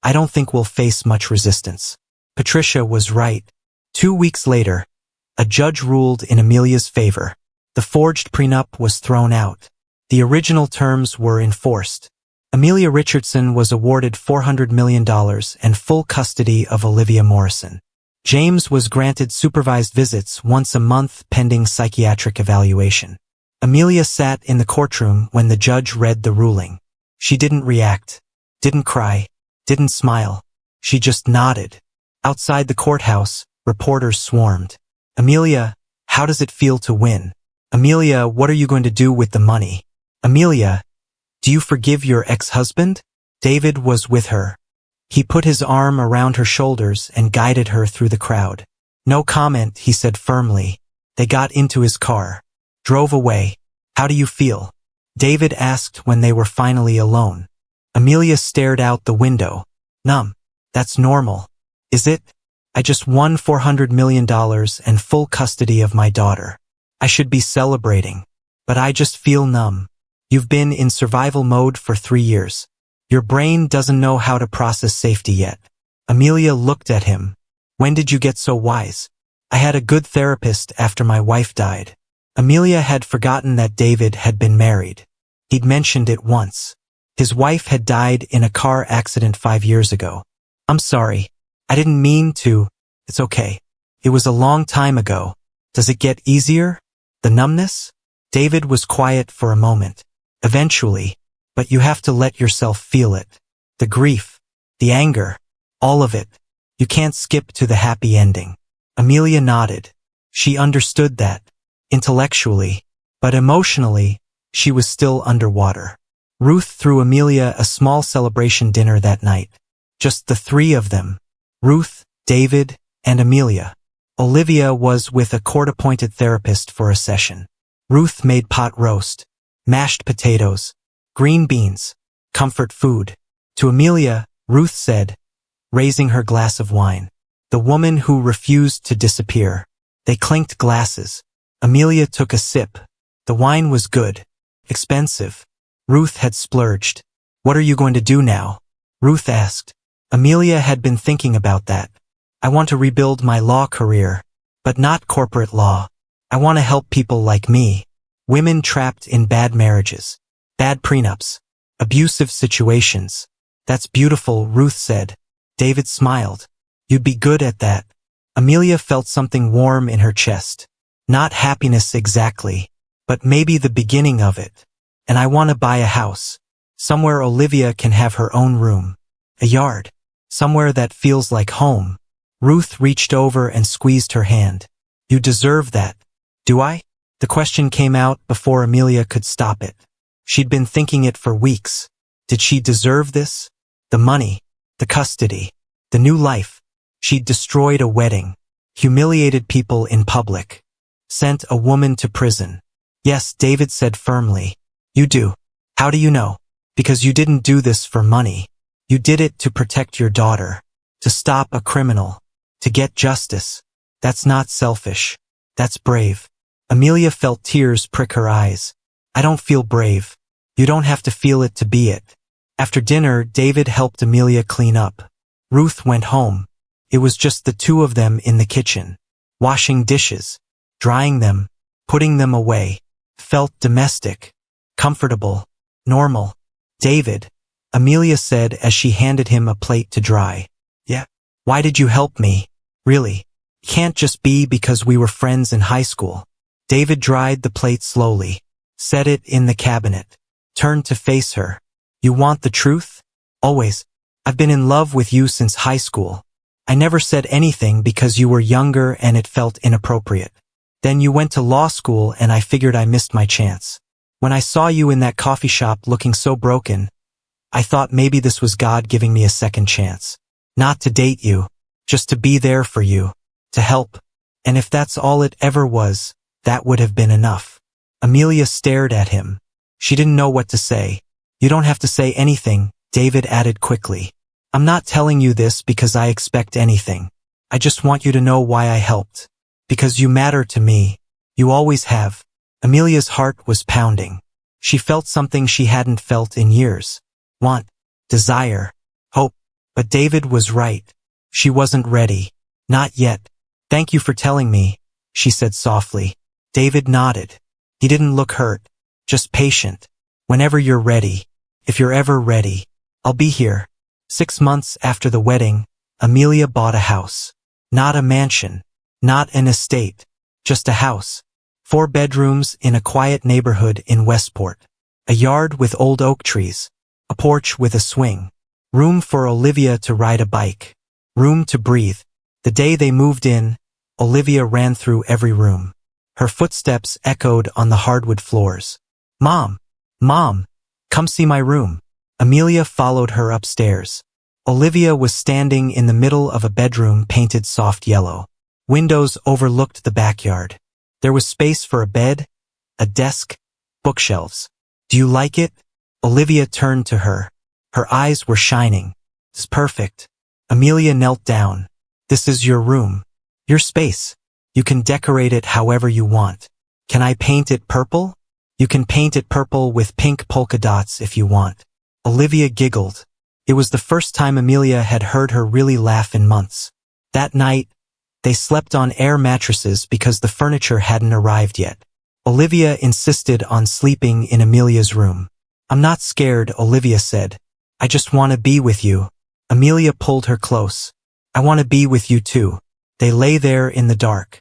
I don't think we'll face much resistance. Patricia was right. 2 weeks later, a judge ruled in Amelia's favor. The forged prenup was thrown out. The original terms were enforced. Amelia Richardson was awarded $400 million and full custody of Olivia Morrison. James was granted supervised visits once a month pending psychiatric evaluation. Amelia sat in the courtroom when the judge read the ruling. She didn't react, didn't cry, didn't smile. She just nodded. Outside the courthouse, reporters swarmed. Amelia, how does it feel to win? Amelia, what are you going to do with the money? Amelia, do you forgive your ex-husband? David was with her. He put his arm around her shoulders and guided her through the crowd. No comment, he said firmly. They got into his car. Drove away. How do you feel? David asked when they were finally alone. Amelia stared out the window. Numb. That's normal. Is it? I just won $400 million and full custody of my daughter. I should be celebrating. But I just feel numb. You've been in survival mode for 3 years. Your brain doesn't know how to process safety yet. Amelia looked at him. When did you get so wise? I had a good therapist after my wife died. Amelia had forgotten that David had been married. He'd mentioned it once. His wife had died in a car accident 5 years ago. I'm sorry. I didn't mean to. It's okay. It was a long time ago. Does it get easier? The numbness? David was quiet for a moment. Eventually. But you have to let yourself feel it. The grief. The anger. All of it. You can't skip to the happy ending. Amelia nodded. She understood that. Intellectually. But emotionally, she was still underwater. Ruth threw Amelia a small celebration dinner that night. Just the 3 of them. Ruth, David, and Amelia. Olivia was with a court-appointed therapist for a session. Ruth made pot roast, mashed potatoes, green beans, comfort food. To Amelia, Ruth said, raising her glass of wine. The woman who refused to disappear. They clinked glasses. Amelia took a sip. The wine was good. Expensive. Ruth had splurged. What are you going to do now? Ruth asked. Amelia had been thinking about that. I want to rebuild my law career. But not corporate law. I want to help people like me. Women trapped in bad marriages. Bad prenups. Abusive situations. That's beautiful, Ruth said. David smiled. You'd be good at that. Amelia felt something warm in her chest. Not happiness exactly, but maybe the beginning of it. And I want to buy a house. Somewhere Olivia can have her own room. A yard. Somewhere that feels like home. Ruth reached over and squeezed her hand. You deserve that. Do I? The question came out before Amelia could stop it. She'd been thinking it for weeks. Did she deserve this? The money. The custody. The new life. She'd destroyed a wedding. Humiliated people in public. Sent a woman to prison. Yes, David said firmly. You do. How do you know? Because you didn't do this for money. You did it to protect your daughter. To stop a criminal. To get justice. That's not selfish. That's brave. Amelia felt tears prick her eyes. I don't feel brave. You don't have to feel it to be it. After dinner, David helped Amelia clean up. Ruth went home. It was just the two of them in the kitchen, washing dishes, drying them, putting them away. Felt domestic, comfortable, normal. David, Amelia said as she handed him a plate to dry. Yeah. Why did you help me? Really? Can't just be because we were friends in high school. David dried the plate slowly, set it in the cabinet, turned to face her. You want the truth? Always. I've been in love with you since high school. I never said anything because you were younger and it felt inappropriate. Then you went to law school and I figured I missed my chance. When I saw you in that coffee shop looking so broken, I thought maybe this was God giving me a second chance. Not to date you, just to be there for you, to help. And if that's all it ever was, that would have been enough. Amelia stared at him. She didn't know what to say. You don't have to say anything, David added quickly. I'm not telling you this because I expect anything. I just want you to know why I helped. Because you matter to me. You always have. Amelia's heart was pounding. She felt something she hadn't felt in years. Want, desire, hope. But David was right. She wasn't ready. Not yet. Thank you for telling me, she said softly. David nodded. He didn't look hurt, just patient. Whenever you're ready, if you're ever ready, I'll be here. 6 months after the wedding, Amelia bought a house. Not a mansion, not an estate, just a house. 4 bedrooms in a quiet neighborhood in Westport. A yard with old oak trees. A porch with a swing. Room for Olivia to ride a bike. Room to breathe. The day they moved in, Olivia ran through every room. Her footsteps echoed on the hardwood floors. Mom! Mom! Come see my room. Amelia followed her upstairs. Olivia was standing in the middle of a bedroom painted soft yellow. Windows overlooked the backyard. There was space for a bed, a desk, bookshelves. Do you like it? Olivia turned to her. Her eyes were shining. It's perfect. Amelia knelt down. This is your room. Your space. You can decorate it however you want. Can I paint it purple? You can paint it purple with pink polka dots if you want. Olivia giggled. It was the first time Amelia had heard her really laugh in months. That night, they slept on air mattresses because the furniture hadn't arrived yet. Olivia insisted on sleeping in Amelia's room. I'm not scared, Olivia said. I just want to be with you. Amelia pulled her close. I want to be with you too. They lay there in the dark.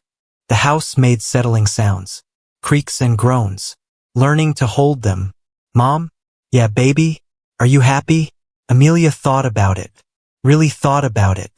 The house made settling sounds. Creaks and groans. Learning to hold them. Mom? Yeah, baby? Are you happy? Amelia thought about it. Really thought about it.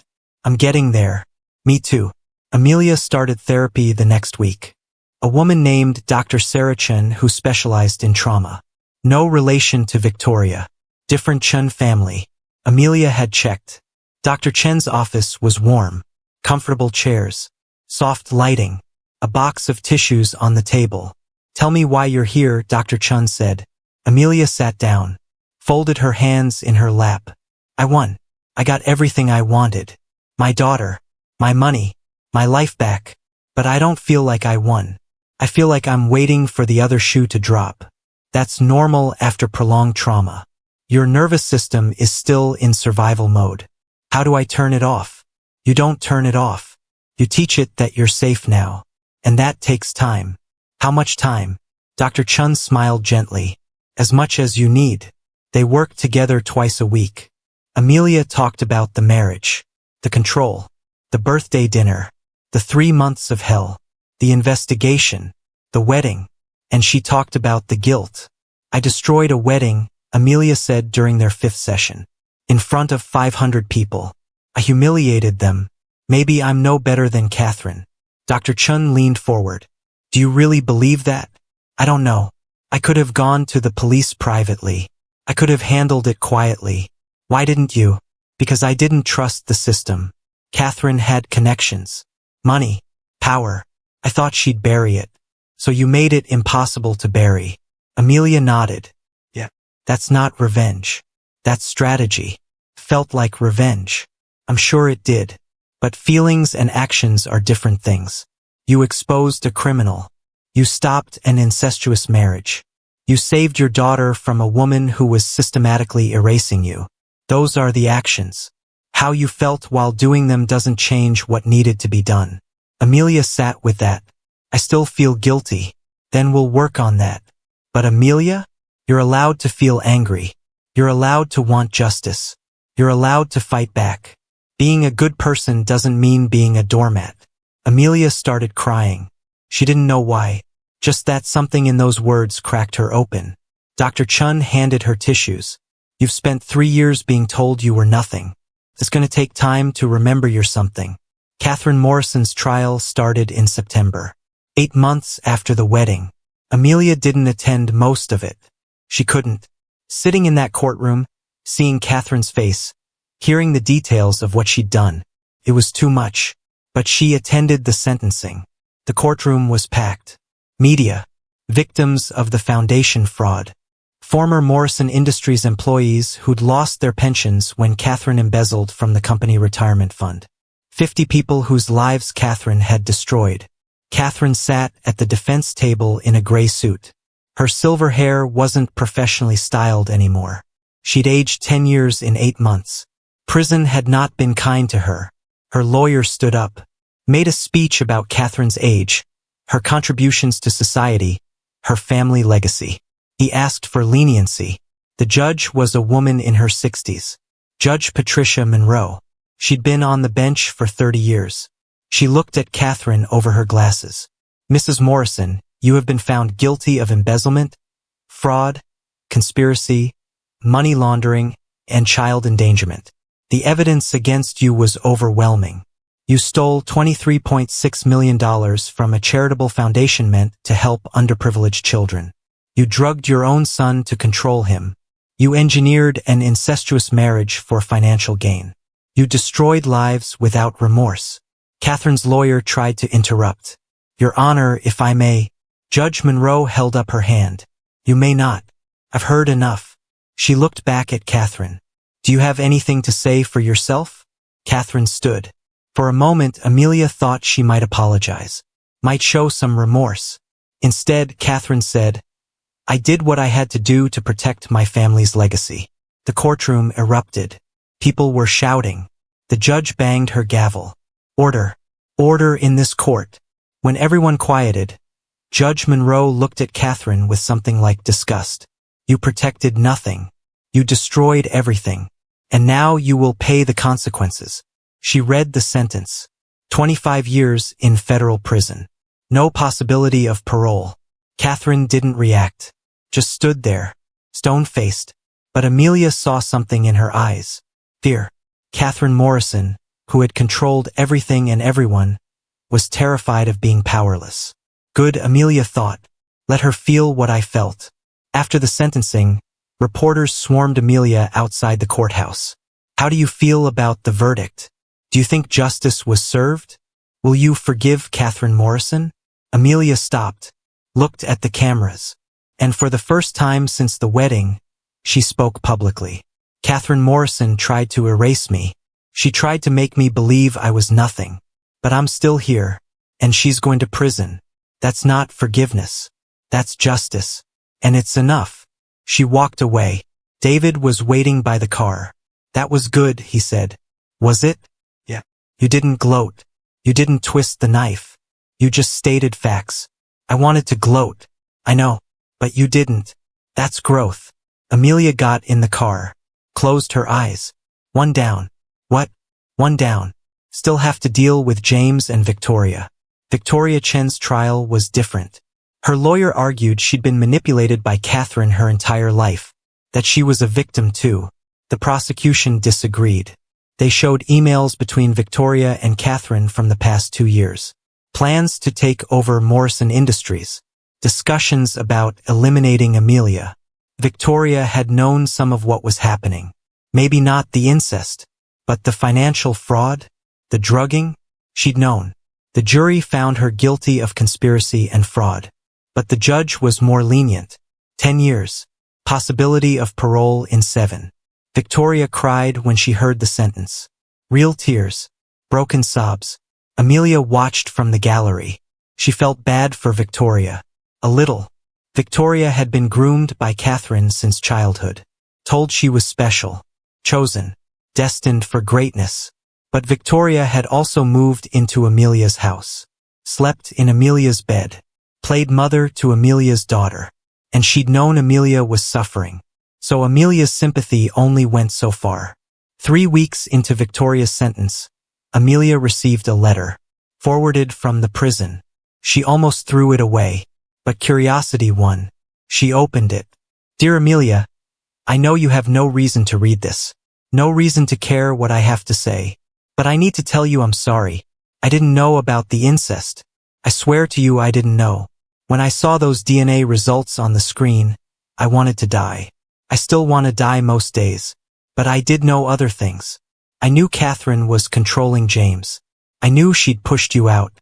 I'm getting there. Me too. Amelia started therapy the next week. A woman named Dr. Sarah Chen who specialized in trauma. No relation to Victoria. Different Chen family. Amelia had checked. Dr. Chen's office was warm. Comfortable chairs. Soft lighting. A box of tissues on the table. Tell me why you're here, Dr. Chen said. Amelia sat down. Folded her hands in her lap. I won. I got everything I wanted. My daughter. My money. My life back. But I don't feel like I won. I feel like I'm waiting for the other shoe to drop. That's normal after prolonged trauma. Your nervous system is still in survival mode. How do I turn it off? You don't turn it off. You teach it that you're safe now. And that takes time. How much time? Dr. Chun smiled gently. As much as you need. They worked together twice a week. Amelia talked about the marriage, the control, the birthday dinner, the 3 months of hell, the investigation, the wedding, and she talked about the guilt. I destroyed a wedding, Amelia said during their 5th session. In front of 500 people. I humiliated them. Maybe I'm no better than Catherine. Dr. Chun leaned forward. Do you really believe that? I don't know. I could have gone to the police privately. I could have handled it quietly. Why didn't you? Because I didn't trust the system. Catherine had connections. Money. Power. I thought she'd bury it. So you made it impossible to bury. Amelia nodded. Yeah. That's not revenge. That's strategy. Felt like revenge. I'm sure it did. But feelings and actions are different things. You exposed a criminal. You stopped an incestuous marriage. You saved your daughter from a woman who was systematically erasing you. Those are the actions. How you felt while doing them doesn't change what needed to be done. Amelia sat with that. I still feel guilty. Then we'll work on that. But Amelia, you're allowed to feel angry. You're allowed to want justice. You're allowed to fight back. Being a good person doesn't mean being a doormat. Amelia started crying. She didn't know why. Just that something in those words cracked her open. Dr. Chun handed her tissues. You've spent 3 years being told you were nothing. It's going to take time to remember you're something. Catherine Morrison's trial started in September. 8 months after the wedding. Amelia didn't attend most of it. She couldn't. Sitting in that courtroom, seeing Catherine's face, hearing the details of what she'd done, it was too much. But she attended the sentencing. The courtroom was packed. Media, victims of the foundation fraud, former Morrison Industries employees who'd lost their pensions when Catherine embezzled from the company retirement fund. 50 people whose lives Catherine had destroyed. Catherine sat at the defense table in a gray suit. Her silver hair wasn't professionally styled anymore. She'd aged 10 years in 8 months. Prison had not been kind to her. Her lawyer stood up, made a speech about Catherine's age, her contributions to society, her family legacy. He asked for leniency. The judge was a woman in her 60s. Judge Patricia Monroe. She'd been on the bench for 30 years. She looked at Catherine over her glasses. Mrs. Morrison, you have been found guilty of embezzlement, fraud, conspiracy, money laundering, and child endangerment. The evidence against you was overwhelming. You stole $23.6 million from a charitable foundation meant to help underprivileged children. You drugged your own son to control him. You engineered an incestuous marriage for financial gain. You destroyed lives without remorse. Catherine's lawyer tried to interrupt. Your Honor, if I may. Judge Monroe held up her hand. You may not. I've heard enough. She looked back at Catherine. Do you have anything to say for yourself? Catherine stood. For a moment, Amelia thought she might apologize, might show some remorse. Instead, Catherine said, I did what I had to do to protect my family's legacy. The courtroom erupted. People were shouting. The judge banged her gavel. Order. Order in this court. When everyone quieted, Judge Monroe looked at Catherine with something like disgust. You protected nothing. You destroyed everything. And now you will pay the consequences. She read the sentence. 25 years in federal prison. No possibility of parole. Catherine didn't react. Just stood there, stone-faced. But Amelia saw something in her eyes. Fear. Catherine Morrison, who had controlled everything and everyone, was terrified of being powerless. Good, Amelia thought. Let her feel what I felt. After the sentencing, reporters swarmed Amelia outside the courthouse. How do you feel about the verdict? Do you think justice was served? Will you forgive Catherine Morrison? Amelia stopped, looked at the cameras, and for the first time since the wedding, she spoke publicly. Catherine Morrison tried to erase me. She tried to make me believe I was nothing. But I'm still here, and she's going to prison. That's not forgiveness. That's justice. And it's enough. She walked away. David was waiting by the car. That was good, he said. Was it? Yeah. You didn't gloat. You didn't twist the knife. You just stated facts. I wanted to gloat. I know. But you didn't. That's growth. Amelia got in the car. Closed her eyes. One down. What? One down. Still have to deal with James and Victoria. Victoria Chen's trial was different. Her lawyer argued she'd been manipulated by Catherine her entire life, that she was a victim too. The prosecution disagreed. They showed emails between Victoria and Catherine from the past 2 years. Plans to take over Morrison Industries. Discussions about eliminating Amelia. Victoria had known some of what was happening. Maybe not the incest, but the financial fraud, the drugging, she'd known. The jury found her guilty of conspiracy and fraud. But the judge was more lenient. 10 years. Possibility of parole in 7. Victoria cried when she heard the sentence. Real tears. Broken sobs. Amelia watched from the gallery. She felt bad for Victoria. A little. Victoria had been groomed by Catherine since childhood, told she was special, chosen, destined for greatness. But Victoria had also moved into Amelia's house, slept in Amelia's bed, played mother to Amelia's daughter, and she'd known Amelia was suffering, so Amelia's sympathy only went so far. 3 weeks into Victoria's sentence, Amelia received a letter, forwarded from the prison. She almost threw it away, but curiosity won. She opened it. Dear Amelia, I know you have no reason to read this, no reason to care what I have to say, but I need to tell you I'm sorry. I didn't know about the incest. I swear to you I didn't know. When I saw those DNA results on the screen, I wanted to die. I still want to die most days. But I did know other things. I knew Catherine was controlling James. I knew she'd pushed you out.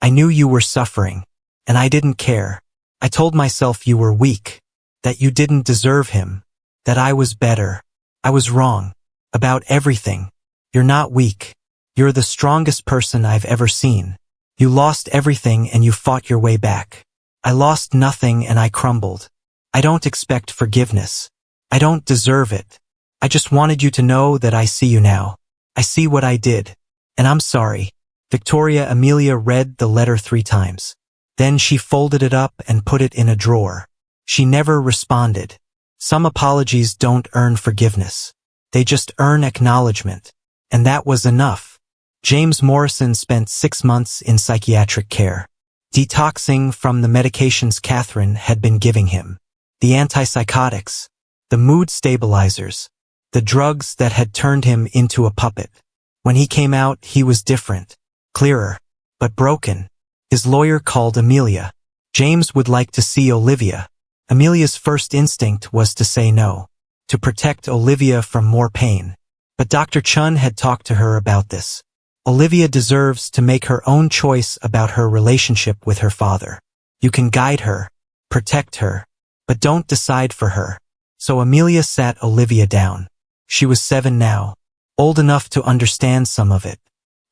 I knew you were suffering. And I didn't care. I told myself you were weak. That you didn't deserve him. That I was better. I was wrong. About everything. You're not weak. You're the strongest person I've ever seen. You lost everything and you fought your way back. I lost nothing and I crumbled. I don't expect forgiveness. I don't deserve it. I just wanted you to know that I see you now. I see what I did. And I'm sorry. Victoria Amelia read the letter 3 times. Then she folded it up and put it in a drawer. She never responded. Some apologies don't earn forgiveness. They just earn acknowledgement. And that was enough. James Morrison spent 6 months in psychiatric care, detoxing from the medications Catherine had been giving him, the antipsychotics, the mood stabilizers, the drugs that had turned him into a puppet. When he came out, he was different, clearer, but broken. His lawyer called Amelia. James would like to see Olivia. Amelia's first instinct was to say no, to protect Olivia from more pain. But Dr. Chun had talked to her about this. Olivia deserves to make her own choice about her relationship with her father. You can guide her, protect her, but don't decide for her. So Amelia sat Olivia down. She was 7 now, old enough to understand some of it.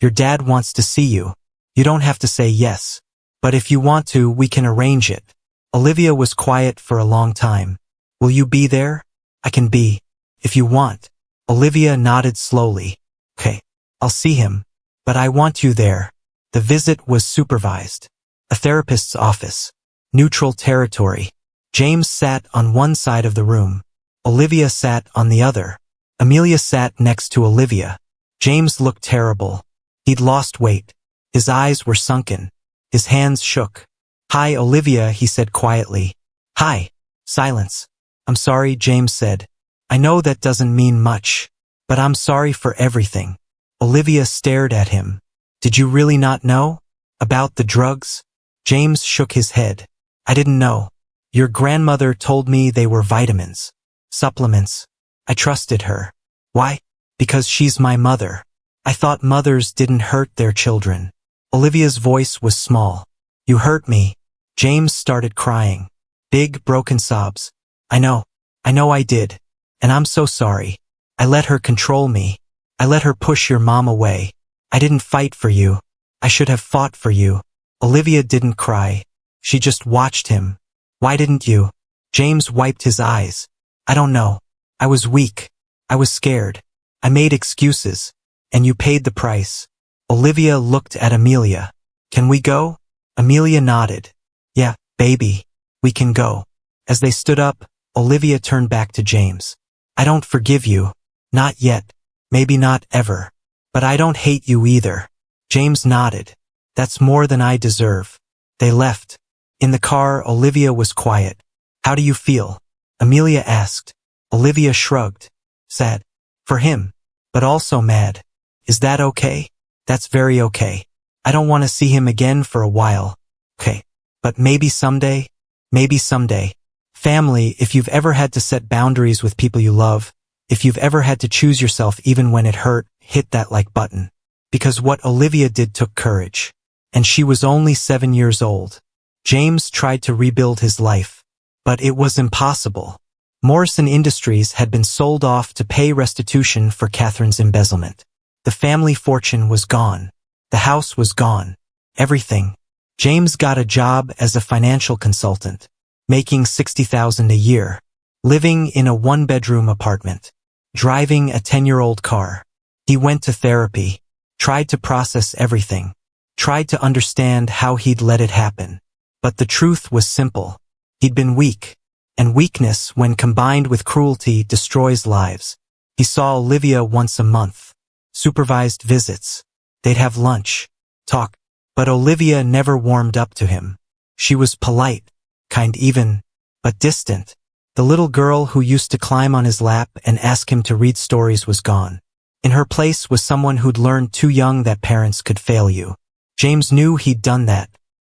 Your dad wants to see you. You don't have to say yes. But if you want to, we can arrange it. Olivia was quiet for a long time. Will you be there? I can be. If you want. Olivia nodded slowly. Okay, I'll see him. But I want you there. The visit was supervised. A therapist's office. Neutral territory. James sat on one side of the room. Olivia sat on the other. Amelia sat next to Olivia. James looked terrible. He'd lost weight. His eyes were sunken. His hands shook. Hi, Olivia, he said quietly. Hi. Silence. I'm sorry, James said. I know that doesn't mean much, but I'm sorry for everything. Olivia stared at him. Did you really not know? About the drugs? James shook his head. I didn't know. Your grandmother told me they were vitamins. Supplements. I trusted her. Why? Because she's my mother. I thought mothers didn't hurt their children. Olivia's voice was small. You hurt me. James started crying. Big, broken sobs. I know I did. And I'm so sorry. I let her control me. I let her push your mom away. I didn't fight for you. I should have fought for you. Olivia didn't cry. She just watched him. Why didn't you? James wiped his eyes. I don't know. I was weak. I was scared. I made excuses. And you paid the price. Olivia looked at Amelia. Can we go? Amelia nodded. Yeah, baby. We can go. As they stood up, Olivia turned back to James. I don't forgive you. Not yet. Maybe not ever. But I don't hate you either. James nodded. That's more than I deserve. They left. In the car, Olivia was quiet. How do you feel? Amelia asked. Olivia shrugged. Sad. For him. But also mad. Is that okay? That's very okay. I don't want to see him again for a while. Okay. But maybe someday? Maybe someday. Family, if you've ever had to set boundaries with people you love, if you've ever had to choose yourself even when it hurt, hit that like button. Because what Olivia did took courage. And she was only 7 years old. James tried to rebuild his life. But it was impossible. Morrison Industries had been sold off to pay restitution for Catherine's embezzlement. The family fortune was gone. The house was gone. Everything. James got a job as a financial consultant. making $60,000 a year, living in a one-bedroom apartment, driving a 10-year-old car. He went to therapy, tried to process everything, tried to understand how he'd let it happen. But the truth was simple. He'd been weak, and weakness, when combined with cruelty, destroys lives. He saw Olivia once a month, supervised visits. They'd have lunch, talk, but Olivia never warmed up to him. She was polite, kind even, but distant. The little girl who used to climb on his lap and ask him to read stories was gone. In her place was someone who'd learned too young that parents could fail you. James knew he'd done that,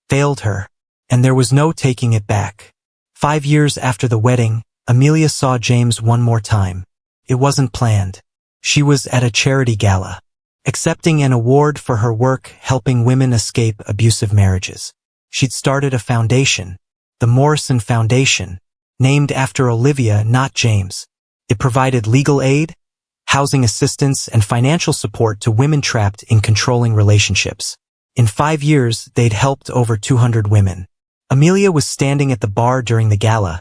failed her, and there was no taking it back. 5 years after the wedding, Amelia saw James one more time. It wasn't planned. She was at a charity gala, accepting an award for her work helping women escape abusive marriages. She'd started a foundation, the Morrison Foundation, named after Olivia, not James. It provided legal aid, housing assistance, and financial support to women trapped in controlling relationships. In 5 years, they'd helped over 200 women. Amelia was standing at the bar during the gala,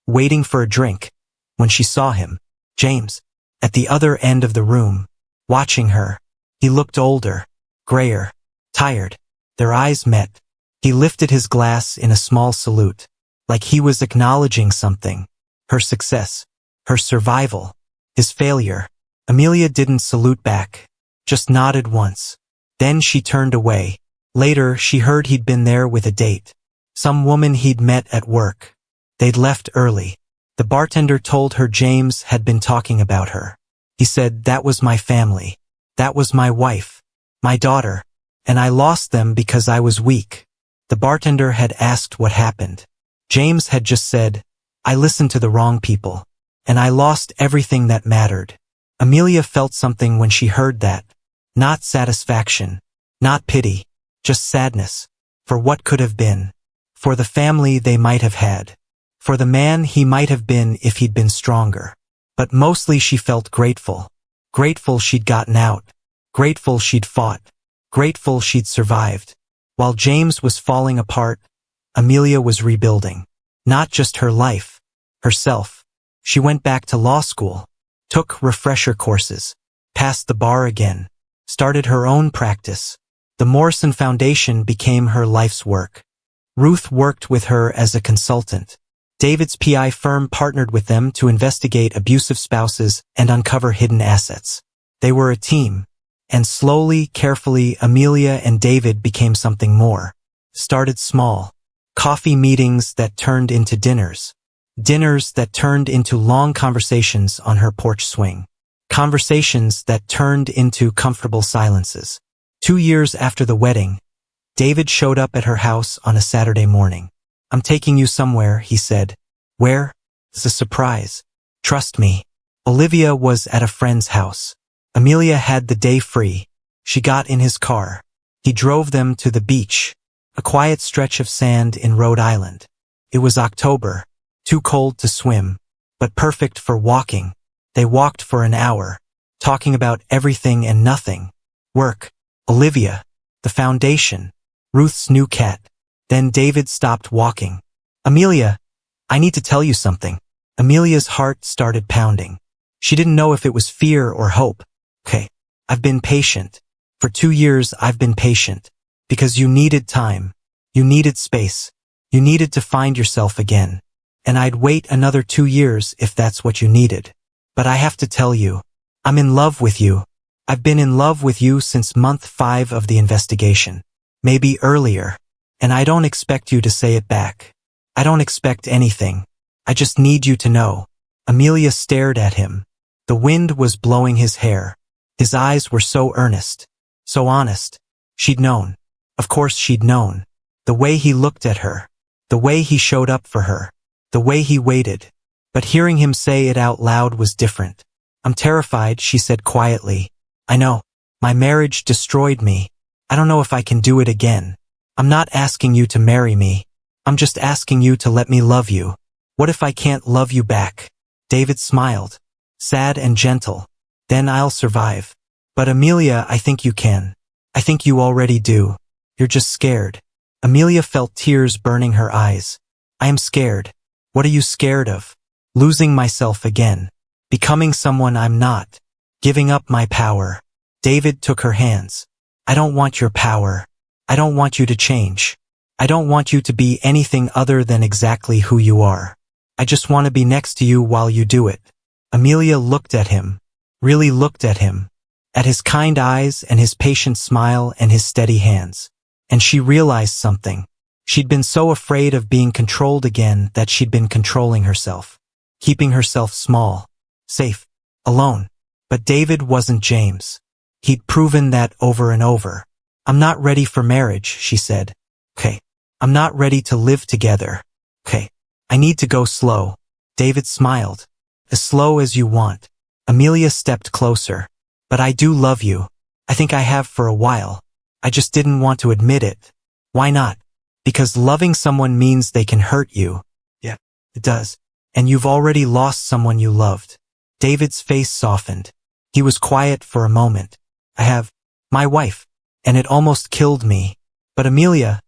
waiting for a drink, when she saw him, James, at the other end of the room, watching her. He looked older, grayer, tired. Their eyes met. He lifted his glass in a small salute, like he was acknowledging something. Her success, her survival, his failure. Amelia didn't salute back, just nodded once. Then she turned away. Later, she heard he'd been there with a date. Some woman he'd met at work. They'd left early. The bartender told her James had been talking about her. He said, "That was my family. That was my wife, my daughter, and I lost them because I was weak." The bartender had asked what happened. James had just said, "I listened to the wrong people, and I lost everything that mattered." Amelia felt something when she heard that. Not satisfaction, not pity, just sadness, for what could have been, for the family they might have had, for the man he might have been if he'd been stronger. But mostly she felt grateful. Grateful she'd gotten out. Grateful she'd fought. Grateful she'd survived. While James was falling apart, Amelia was rebuilding. Not just her life, herself. She went back to law school, took refresher courses, passed the bar again, started her own practice. The Morrison Foundation became her life's work. Ruth worked with her as a consultant. David's PI firm partnered with them to investigate abusive spouses and uncover hidden assets. They were a team, and slowly, carefully, Amelia and David became something more. Started small. Coffee meetings that turned into dinners. Dinners that turned into long conversations on her porch swing. Conversations that turned into comfortable silences. 2 years after the wedding, David showed up at her house on a Saturday morning. "I'm taking you somewhere," he said. "Where?" "It's a surprise. Trust me." Olivia was at a friend's house. Amelia had the day free. She got in his car. He drove them to the beach, a quiet stretch of sand in Rhode Island. It was October, too cold to swim, but perfect for walking. They walked for an hour, talking about everything and nothing. Work, Olivia, the foundation, Ruth's new cat. Then David stopped walking. "Amelia, I need to tell you something." Amelia's heart started pounding. She didn't know if it was fear or hope. "Okay, I've been patient. For 2 years I've been patient. Because you needed time. You needed space. You needed to find yourself again. And I'd wait another 2 years if that's what you needed. But I have to tell you, I'm in love with you. I've been in love with you since month 5 of the investigation. Maybe earlier. And I don't expect you to say it back. I don't expect anything. I just need you to know." Amelia stared at him. The wind was blowing his hair. His eyes were so earnest, so honest. She'd known. Of course she'd known. The way he looked at her. The way he showed up for her. The way he waited. But hearing him say it out loud was different. "I'm terrified," she said quietly. "I know. My marriage destroyed me. I don't know if I can do it again. I'm not asking you to marry me. I'm just asking you to let me love you. What if I can't love you back?" David smiled, sad and gentle. "Then I'll survive. But Amelia, I think you can. I think you already do. You're just scared." Amelia felt tears burning her eyes. "I am scared. What are you scared of? Losing myself again. Becoming someone I'm not. Giving up my power. David took her hands. I don't want your power. I don't want you to change. I don't want you to be anything other than exactly who you are. I just want to be next to you while you do it. Amelia looked at him. Really looked at him. At his kind eyes and his patient smile and his steady hands. And she realized something. She'd been so afraid of being controlled again that she'd been controlling herself. Keeping herself small. Safe. Alone. But David wasn't James. He'd proven that over and over. I'm not ready for marriage, she said. Okay. I'm not ready to live together. Okay. I need to go slow. David smiled. As slow as you want. Amelia stepped closer. But I do love you. I think I have for a while. I just didn't want to admit it. Why not? Because loving someone means they can hurt you. Yeah, it does. And you've already lost someone you loved. David's face softened. He was quiet for a moment. I have my wife, and it almost killed me. But Amelia,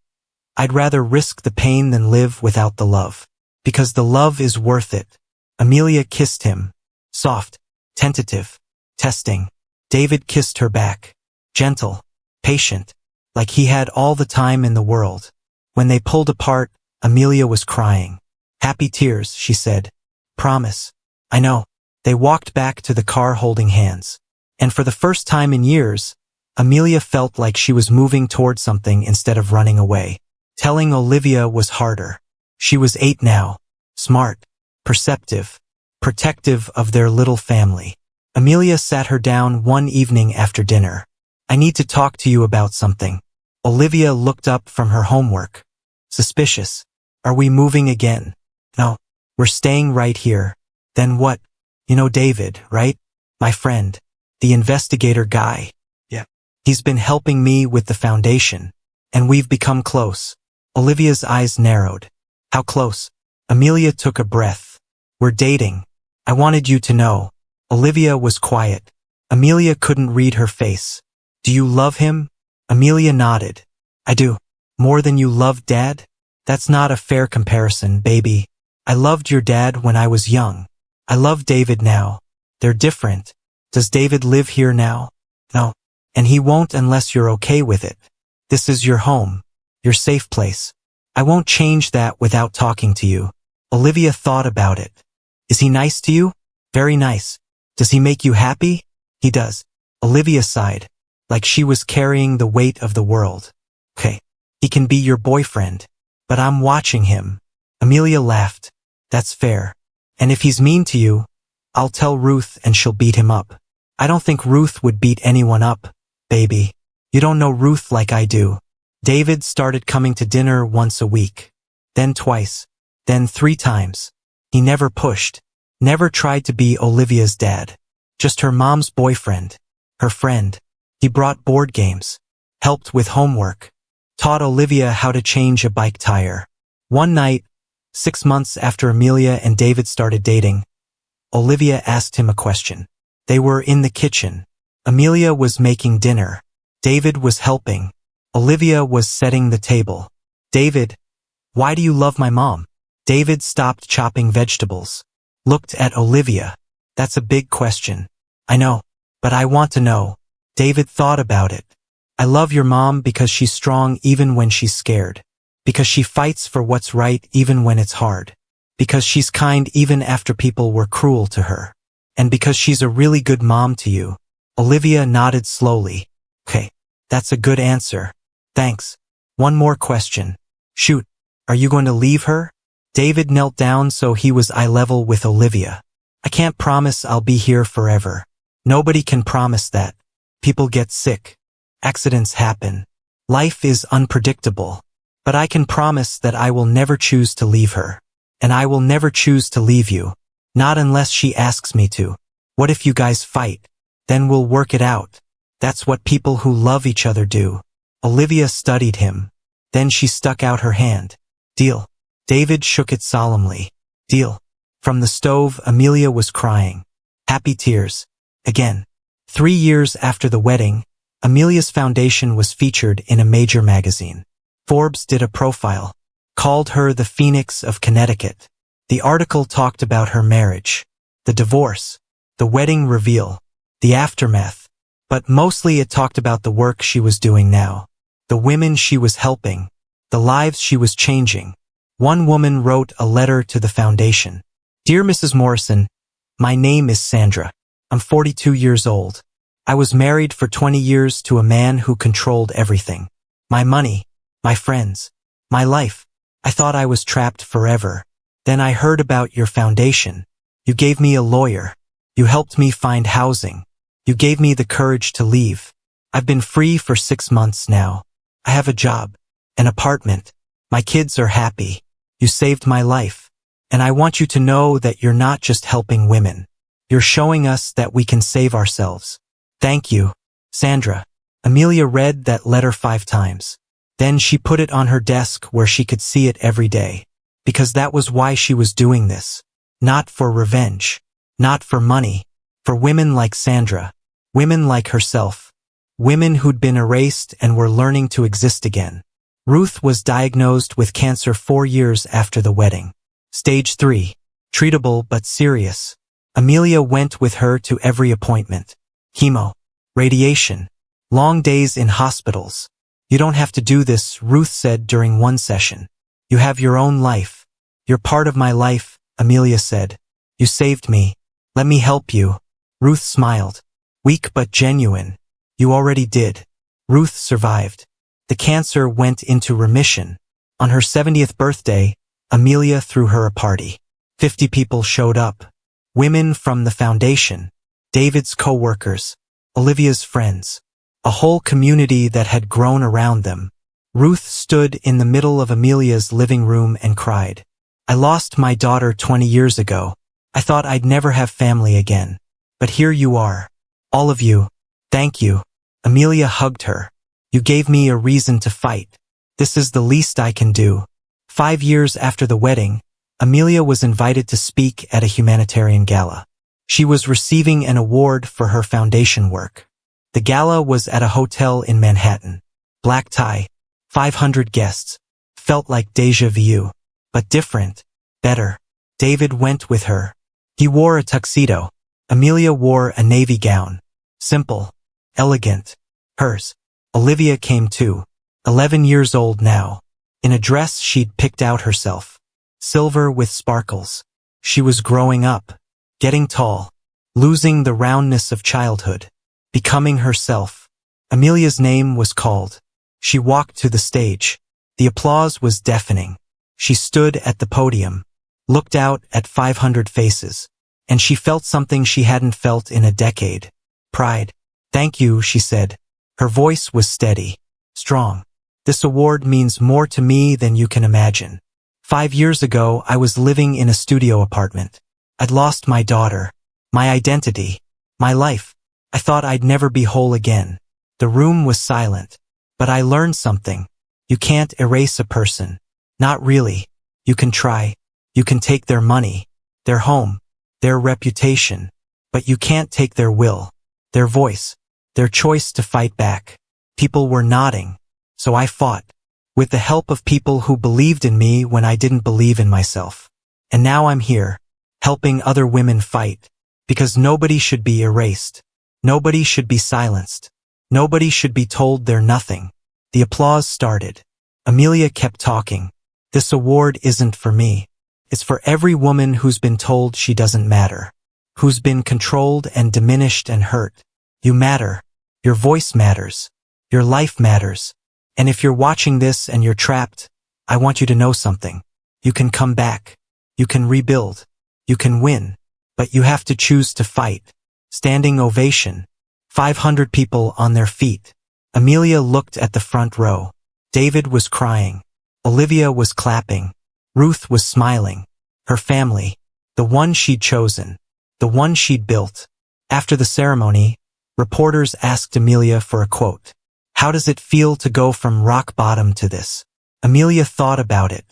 I'd rather risk the pain than live without the love. Because the love is worth it. Amelia kissed him. Soft, tentative, testing. David kissed her back. Gentle, patient, like he had all the time in the world. When they pulled apart, Amelia was crying. Happy tears, she said. Promise. I know. They walked back to the car holding hands. And for the first time in years, Amelia felt like she was moving toward something instead of running away. Telling Olivia was harder. She was 8 now. Smart, perceptive, protective of their little family. Amelia sat her down one evening after dinner. I need to talk to you about something. Olivia looked up from her homework. Suspicious. Are we moving again? No. We're staying right here. Then what? You know David, right? My friend. The investigator guy. Yeah. He's been helping me with the foundation. And we've become close. Olivia's eyes narrowed. How close? Amelia took a breath. We're dating. I wanted you to know. Olivia was quiet. Amelia couldn't read her face. Do you love him? Amelia nodded. I do. More than you loved Dad? That's not a fair comparison, baby. I loved your dad when I was young. I love David now. They're different. Does David live here now? No. And he won't unless you're okay with it. This is your home. Your safe place. I won't change that without talking to you. Olivia thought about it. Is he nice to you? Very nice. Does he make you happy? He does. Olivia sighed, like she was carrying the weight of the world. Okay. He can be your boyfriend. But I'm watching him. Amelia laughed. That's fair. And if he's mean to you, I'll tell Ruth and she'll beat him up. I don't think Ruth would beat anyone up, baby. You don't know Ruth like I do. David started coming to dinner once a week. Then twice. Then 3 times. He never pushed. Never tried to be Olivia's dad. Just her mom's boyfriend. Her friend. He brought board games. Helped with homework. Taught Olivia how to change a bike tire. One night, 6 months after Amelia and David started dating, Olivia asked him a question. They were in the kitchen. Amelia was making dinner. David was helping. Olivia was setting the table. David, why do you love my mom? David stopped chopping vegetables. Looked at Olivia. That's a big question. I know, but I want to know. David thought about it. I love your mom because she's strong even when she's scared. Because she fights for what's right even when it's hard. Because she's kind even after people were cruel to her. And because she's a really good mom to you. Olivia nodded slowly. Okay, that's a good answer. Thanks. One more question. Shoot, are you going to leave her? David knelt down so he was eye level with Olivia. I can't promise I'll be here forever. Nobody can promise that. People get sick. Accidents happen. Life is unpredictable. But I can promise that I will never choose to leave her. And I will never choose to leave you. Not unless she asks me to. What if you guys fight? Then we'll work it out. That's what people who love each other do. Olivia studied him. Then she stuck out her hand. Deal. David shook it solemnly. Deal. From the stove, Amelia was crying. Happy tears. Again. 3 years after the wedding, Amelia's foundation was featured in a major magazine. Forbes did a profile. Called her the Phoenix of Connecticut. The article talked about her marriage, the divorce, the wedding reveal, the aftermath, but mostly it talked about the work she was doing now, the women she was helping, the lives she was changing. One woman wrote a letter to the foundation. Dear Mrs. Morrison, my name is Sandra. I'm 42 years old. I was married for 20 years to a man who controlled everything. My money, my friends, my life. I thought I was trapped forever. Then I heard about your foundation. You gave me a lawyer. You helped me find housing. You gave me the courage to leave. I've been free for 6 months now. I have a job, an apartment. My kids are happy. You saved my life. And I want you to know that you're not just helping women. You're showing us that we can save ourselves. Thank you, Sandra. Amelia read that letter 5 times. Then she put it on her desk where she could see it every day. Because that was why she was doing this. Not for revenge. Not for money. For women like Sandra. Women like herself. Women who'd been erased and were learning to exist again. Ruth was diagnosed with cancer 4 years after the wedding. Stage 3. Treatable but serious. Amelia went with her to every appointment. Chemo. Radiation. Long days in hospitals. You don't have to do this, Ruth said during one session. You have your own life. You're part of my life, Amelia said. You saved me. Let me help you. Ruth smiled. Weak but genuine. You already did. Ruth survived. The cancer went into remission. On her 70th birthday, Amelia threw her a party. 50 people showed up. Women from the foundation, David's co-workers, Olivia's friends, a whole community that had grown around them. Ruth stood in the middle of Amelia's living room and cried. I lost my daughter 20 years ago. I thought I'd never have family again. But here you are. All of you. Thank you. Amelia hugged her. You gave me a reason to fight. This is the least I can do. 5 years after the wedding, Amelia was invited to speak at a humanitarian gala. She was receiving an award for her foundation work. The gala was at a hotel in Manhattan. Black tie, 500 guests. Felt like déjà vu. But different. Better. David went with her. He wore a tuxedo. Amelia wore a navy gown. Simple. Elegant. Hers. Olivia came too. 11 years old now. In a dress she'd picked out herself. Silver with sparkles. She was growing up. Getting tall. Losing the roundness of childhood. Becoming herself. Amelia's name was called. She walked to the stage. The applause was deafening. She stood at the podium. Looked out at 500 faces. And she felt something she hadn't felt in a decade. Pride. Thank you, she said. Her voice was steady. Strong. This award means more to me than you can imagine. 5 years ago, I was living in a studio apartment. I'd lost my daughter. My identity. My life. I thought I'd never be whole again. The room was silent. But I learned something. You can't erase a person. Not really. You can try. You can take their money, their home, their reputation. But you can't take their will, their voice, their choice to fight back. People were nodding. So I fought. With the help of people who believed in me when I didn't believe in myself. And now I'm here, helping other women fight. Because nobody should be erased. Nobody should be silenced. Nobody should be told they're nothing. The applause started. Amelia kept talking. This award isn't for me. It's for every woman who's been told she doesn't matter. Who's been controlled and diminished and hurt. You matter. Your voice matters. Your life matters. And if you're watching this and you're trapped, I want you to know something. You can come back. You can rebuild. You can win. But you have to choose to fight. Standing ovation. 500 people on their feet. Amelia looked at the front row. David was crying. Olivia was clapping. Ruth was smiling. Her family. The one she'd chosen. The one she'd built. After the ceremony, reporters asked Amelia for a quote. How does it feel to go from rock bottom to this? Amelia thought about it.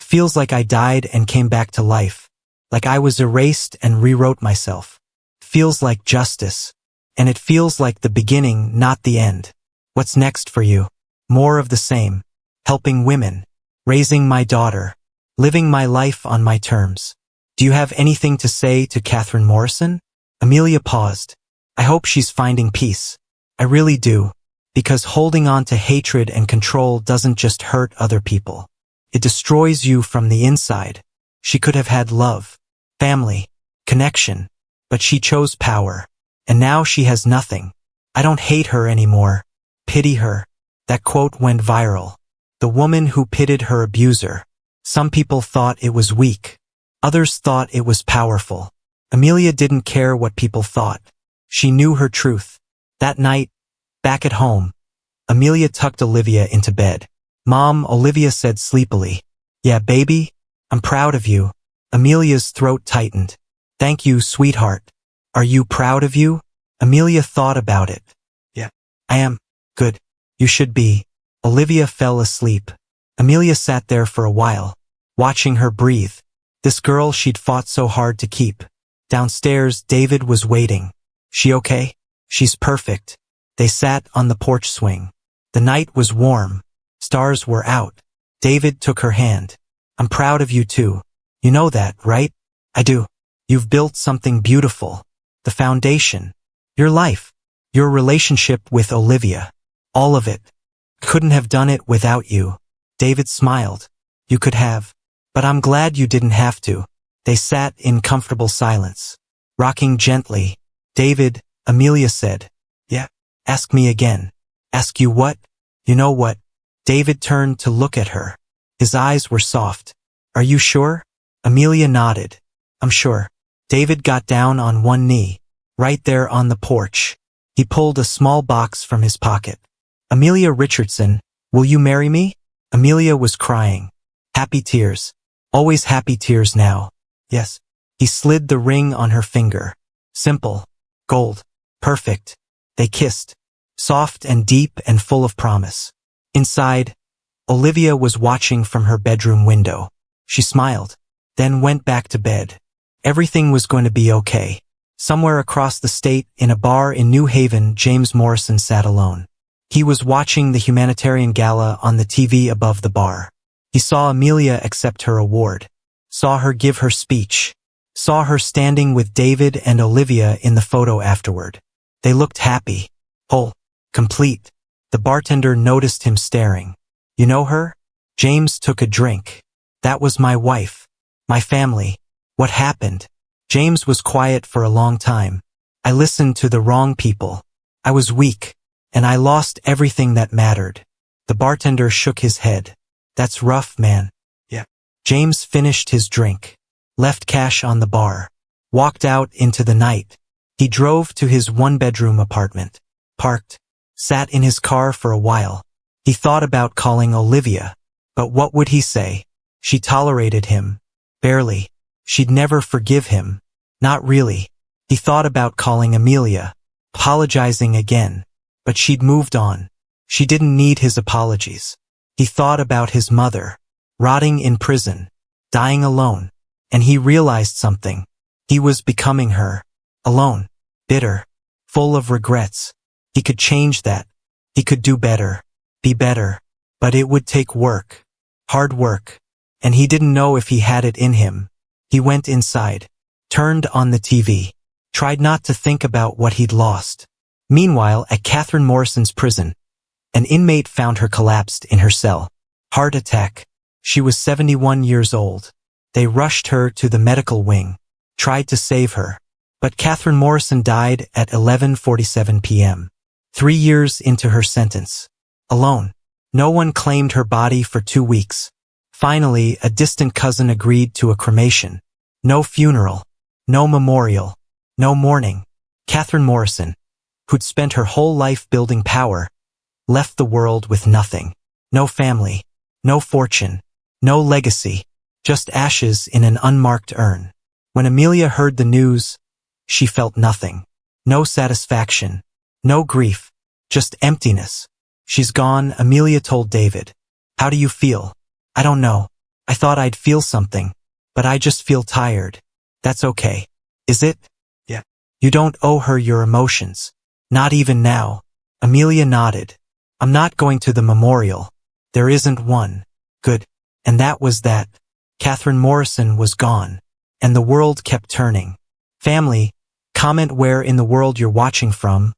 Feels like I died and came back to life. Like I was erased and rewrote myself. Feels like justice. And it feels like the beginning, not the end. What's next for you? More of the same. Helping women. Raising my daughter. Living my life on my terms. Do you have anything to say to Catherine Morrison? Amelia paused. I hope she's finding peace. I really do. Because holding on to hatred and control doesn't just hurt other people. It destroys you from the inside. She could have had love, family, connection, but she chose power. And now she has nothing. I don't hate her anymore. Pity her. That quote went viral. The woman who pitied her abuser. Some people thought it was weak. Others thought it was powerful. Amelia didn't care what people thought. She knew her truth. That night, back at home, Amelia tucked Olivia into bed. Mom, Olivia said sleepily. Yeah, baby? I'm proud of you. Amelia's throat tightened. Thank you, sweetheart. Are you proud of you? Amelia thought about it. Yeah, I am. Good. You should be. Olivia fell asleep. Amelia sat there for a while, watching her breathe. This girl she'd fought so hard to keep. Downstairs, David was waiting. She okay? She's perfect. They sat on the porch swing. The night was warm. Stars were out. David took her hand. I'm proud of you too. You know that, right? I do. You've built something beautiful. The foundation. Your life. Your relationship with Olivia. All of it. Couldn't have done it without you. David smiled. You could have. But I'm glad you didn't have to. They sat in comfortable silence. Rocking gently. David, Amelia said. Yeah. Ask me again. Ask you what? You know what? David turned to look at her. His eyes were soft. Are you sure? Amelia nodded. I'm sure. David got down on one knee. Right there on the porch. He pulled a small box from his pocket. Amelia Richardson, will you marry me? Amelia was crying. Happy tears. Always happy tears now. Yes. He slid the ring on her finger. Simple. Gold. Perfect. They kissed. Soft and deep and full of promise. Inside, Olivia was watching from her bedroom window. She smiled, then went back to bed. Everything was going to be okay. Somewhere across the state, in a bar in New Haven, James Morrison sat alone. He was watching the humanitarian gala on the TV above the bar. He saw Amelia accept her award, saw her give her speech, saw her standing with David and Olivia in the photo afterward. They looked happy, whole, complete. The bartender noticed him staring. You know her? James took a drink. That was my wife. My family. What happened? James was quiet for a long time. I listened to the wrong people. I was weak, and I lost everything that mattered. The bartender shook his head. That's rough, man. Yeah. James finished his drink, left cash on the bar, walked out into the night. He drove to his one-bedroom apartment, parked, sat in his car for a while. He thought about calling Olivia, but what would he say? She tolerated him. Barely. She'd never forgive him. Not really. He thought about calling Amelia, apologizing again, but she'd moved on. She didn't need his apologies. He thought about his mother, rotting in prison, dying alone, and he realized something. He was becoming her, alone, bitter, full of regrets. He could change that. He could do better, be better, but it would take work, hard work, and he didn't know if he had it in him. He went inside, turned on the TV, tried not to think about what he'd lost. Meanwhile, at Catherine Morrison's prison, an inmate found her collapsed in her cell. Heart attack. She was 71 years old. They rushed her to the medical wing, tried to save her. But Catherine Morrison died at 11:47 p.m. 3 years into her sentence. Alone. No one claimed her body for 2 weeks. Finally, a distant cousin agreed to a cremation. No funeral. No memorial. No mourning. Catherine Morrison, who'd spent her whole life building power, left the world with nothing. No family. No fortune. No legacy. Just ashes in an unmarked urn. When Amelia heard the news, she felt nothing. No satisfaction. No grief. Just emptiness. She's gone, Amelia told David. How do you feel? I don't know. I thought I'd feel something, but I just feel tired. That's okay. Is it? Yeah. You don't owe her your emotions. Not even now. Amelia nodded. I'm not going to the memorial. There isn't one. Good. And that was that. Catherine Morrison was gone. and the world kept turning. Family, comment where in the world you're watching from,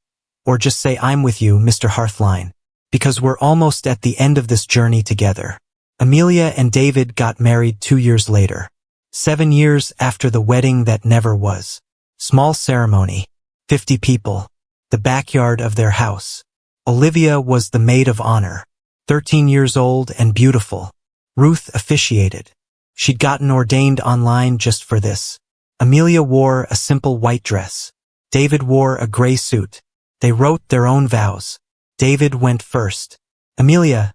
or just say I'm with you, Mr. Hearthline, because we're almost at the end of this journey together. Amelia and David got married 2 years later. 7 years after the wedding that never was. Small ceremony. 50 people. The backyard of their house. Olivia was the maid of honor. 13 years old and beautiful. Ruth officiated. She'd gotten ordained online just for this. Amelia wore a simple white dress. David wore a gray suit. They wrote their own vows. David went first. Amelia,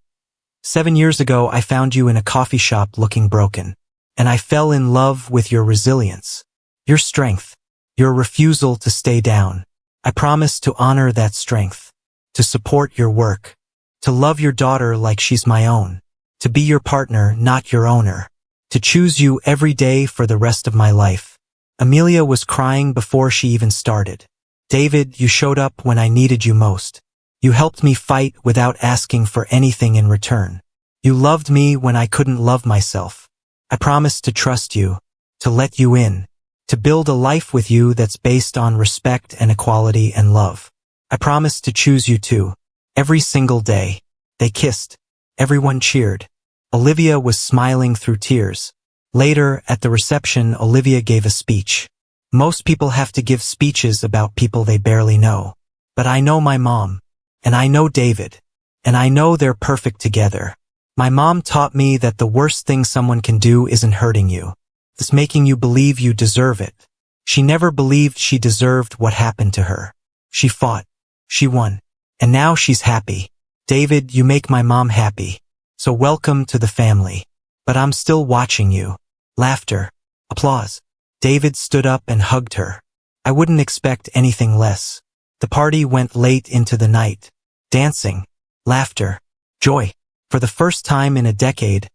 7 years ago I found you in a coffee shop looking broken. And I fell in love with your resilience. Your strength. Your refusal to stay down. I promise to honor that strength. To support your work. To love your daughter like she's my own. To be your partner, not your owner. To choose you every day for the rest of my life. Amelia was crying before she even started. David, you showed up when I needed you most. You helped me fight without asking for anything in return. You loved me when I couldn't love myself. I promised to trust you, to let you in, to build a life with you that's based on respect and equality and love. I promised to choose you too, every single day. They kissed. Everyone cheered. Olivia was smiling through tears. Later, at the reception, Olivia gave a speech. Most people have to give speeches about people they barely know. But I know my mom. And I know David. And I know they're perfect together. My mom taught me that the worst thing someone can do isn't hurting you. It's making you believe you deserve it. She never believed she deserved what happened to her. She fought. She won. And now she's happy. David, you make my mom happy. So welcome to the family. But I'm still watching you. Laughter. Applause. David stood up and hugged her. I wouldn't expect anything less. The party went late into the night. Dancing. Laughter. Joy. For the first time in a decade,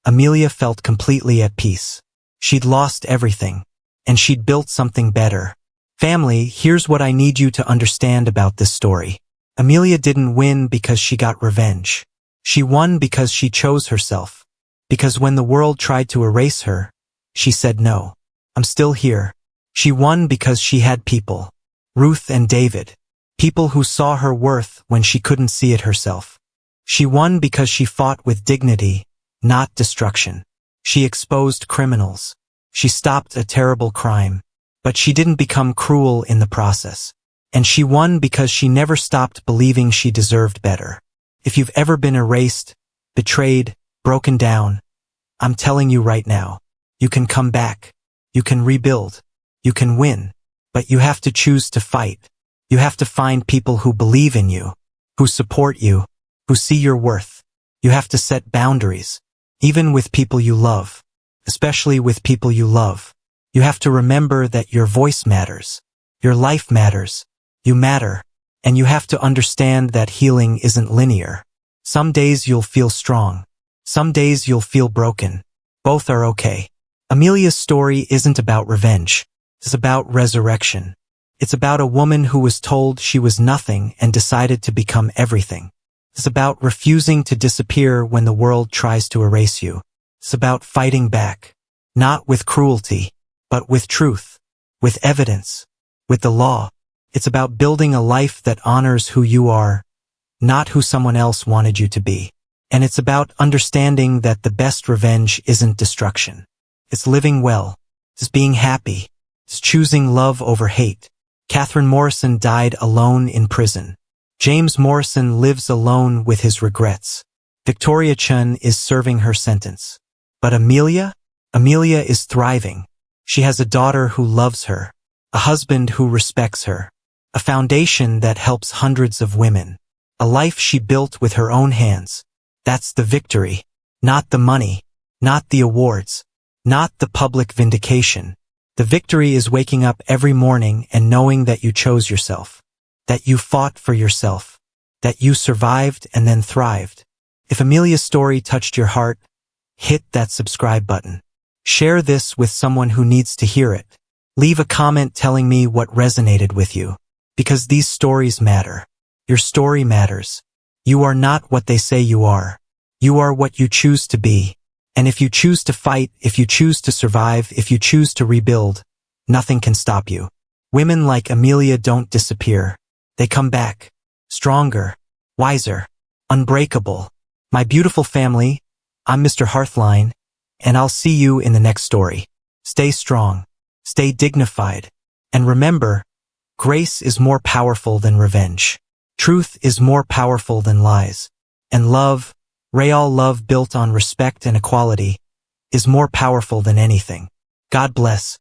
Amelia felt completely at peace. She'd lost everything. And she'd built something better. Family, here's what I need you to understand about this story. Amelia didn't win because she got revenge. She won because she chose herself. Because when the world tried to erase her, she said no. I'm still here. She won because she had people. Ruth and David. People who saw her worth when she couldn't see it herself. She won because she fought with dignity, not destruction. She exposed criminals. She stopped a terrible crime. But she didn't become cruel in the process. And she won because she never stopped believing she deserved better. If you've ever been erased, betrayed, broken down, I'm telling you right now, you can come back. You can rebuild. You can win. But you have to choose to fight. You have to find people who believe in you, who support you, who see your worth. You have to set boundaries, even with people you love, especially with people you love. You have to remember that your voice matters. Your life matters. You matter. And you have to understand that healing isn't linear. Some days you'll feel strong. Some days you'll feel broken. Both are okay. Amelia's story isn't about revenge. It's about resurrection. It's about a woman who was told she was nothing and decided to become everything. It's about refusing to disappear when the world tries to erase you. It's about fighting back. Not with cruelty, but with truth, with evidence, with the law. It's about building a life that honors who you are, not who someone else wanted you to be. And it's about understanding that the best revenge isn't destruction. It's living well. It's being happy. It's choosing love over hate. Catherine Morrison died alone in prison. James Morrison lives alone with his regrets. Victoria Chun is serving her sentence. But Amelia? Amelia is thriving. She has a daughter who loves her, a husband who respects her, a foundation that helps hundreds of women, a life she built with her own hands. That's the victory, not the money, not the awards, not the public vindication. The victory is waking up every morning and knowing that you chose yourself, that you fought for yourself, that you survived and then thrived. If Amelia's story touched your heart, hit that subscribe button. Share this with someone who needs to hear it. Leave a comment telling me what resonated with you. Because these stories matter. Your story matters. You are not what they say you are. You are what you choose to be. And if you choose to fight, if you choose to survive, if you choose to rebuild, nothing can stop you. Women like Amelia don't disappear. They come back. Stronger, wiser, unbreakable. My beautiful family, I'm Mr. Hearthline, and I'll see you in the next story. Stay strong, stay dignified, and remember, grace is more powerful than revenge. Truth is more powerful than lies. And love, real love built on respect and equality, is more powerful than anything. God bless.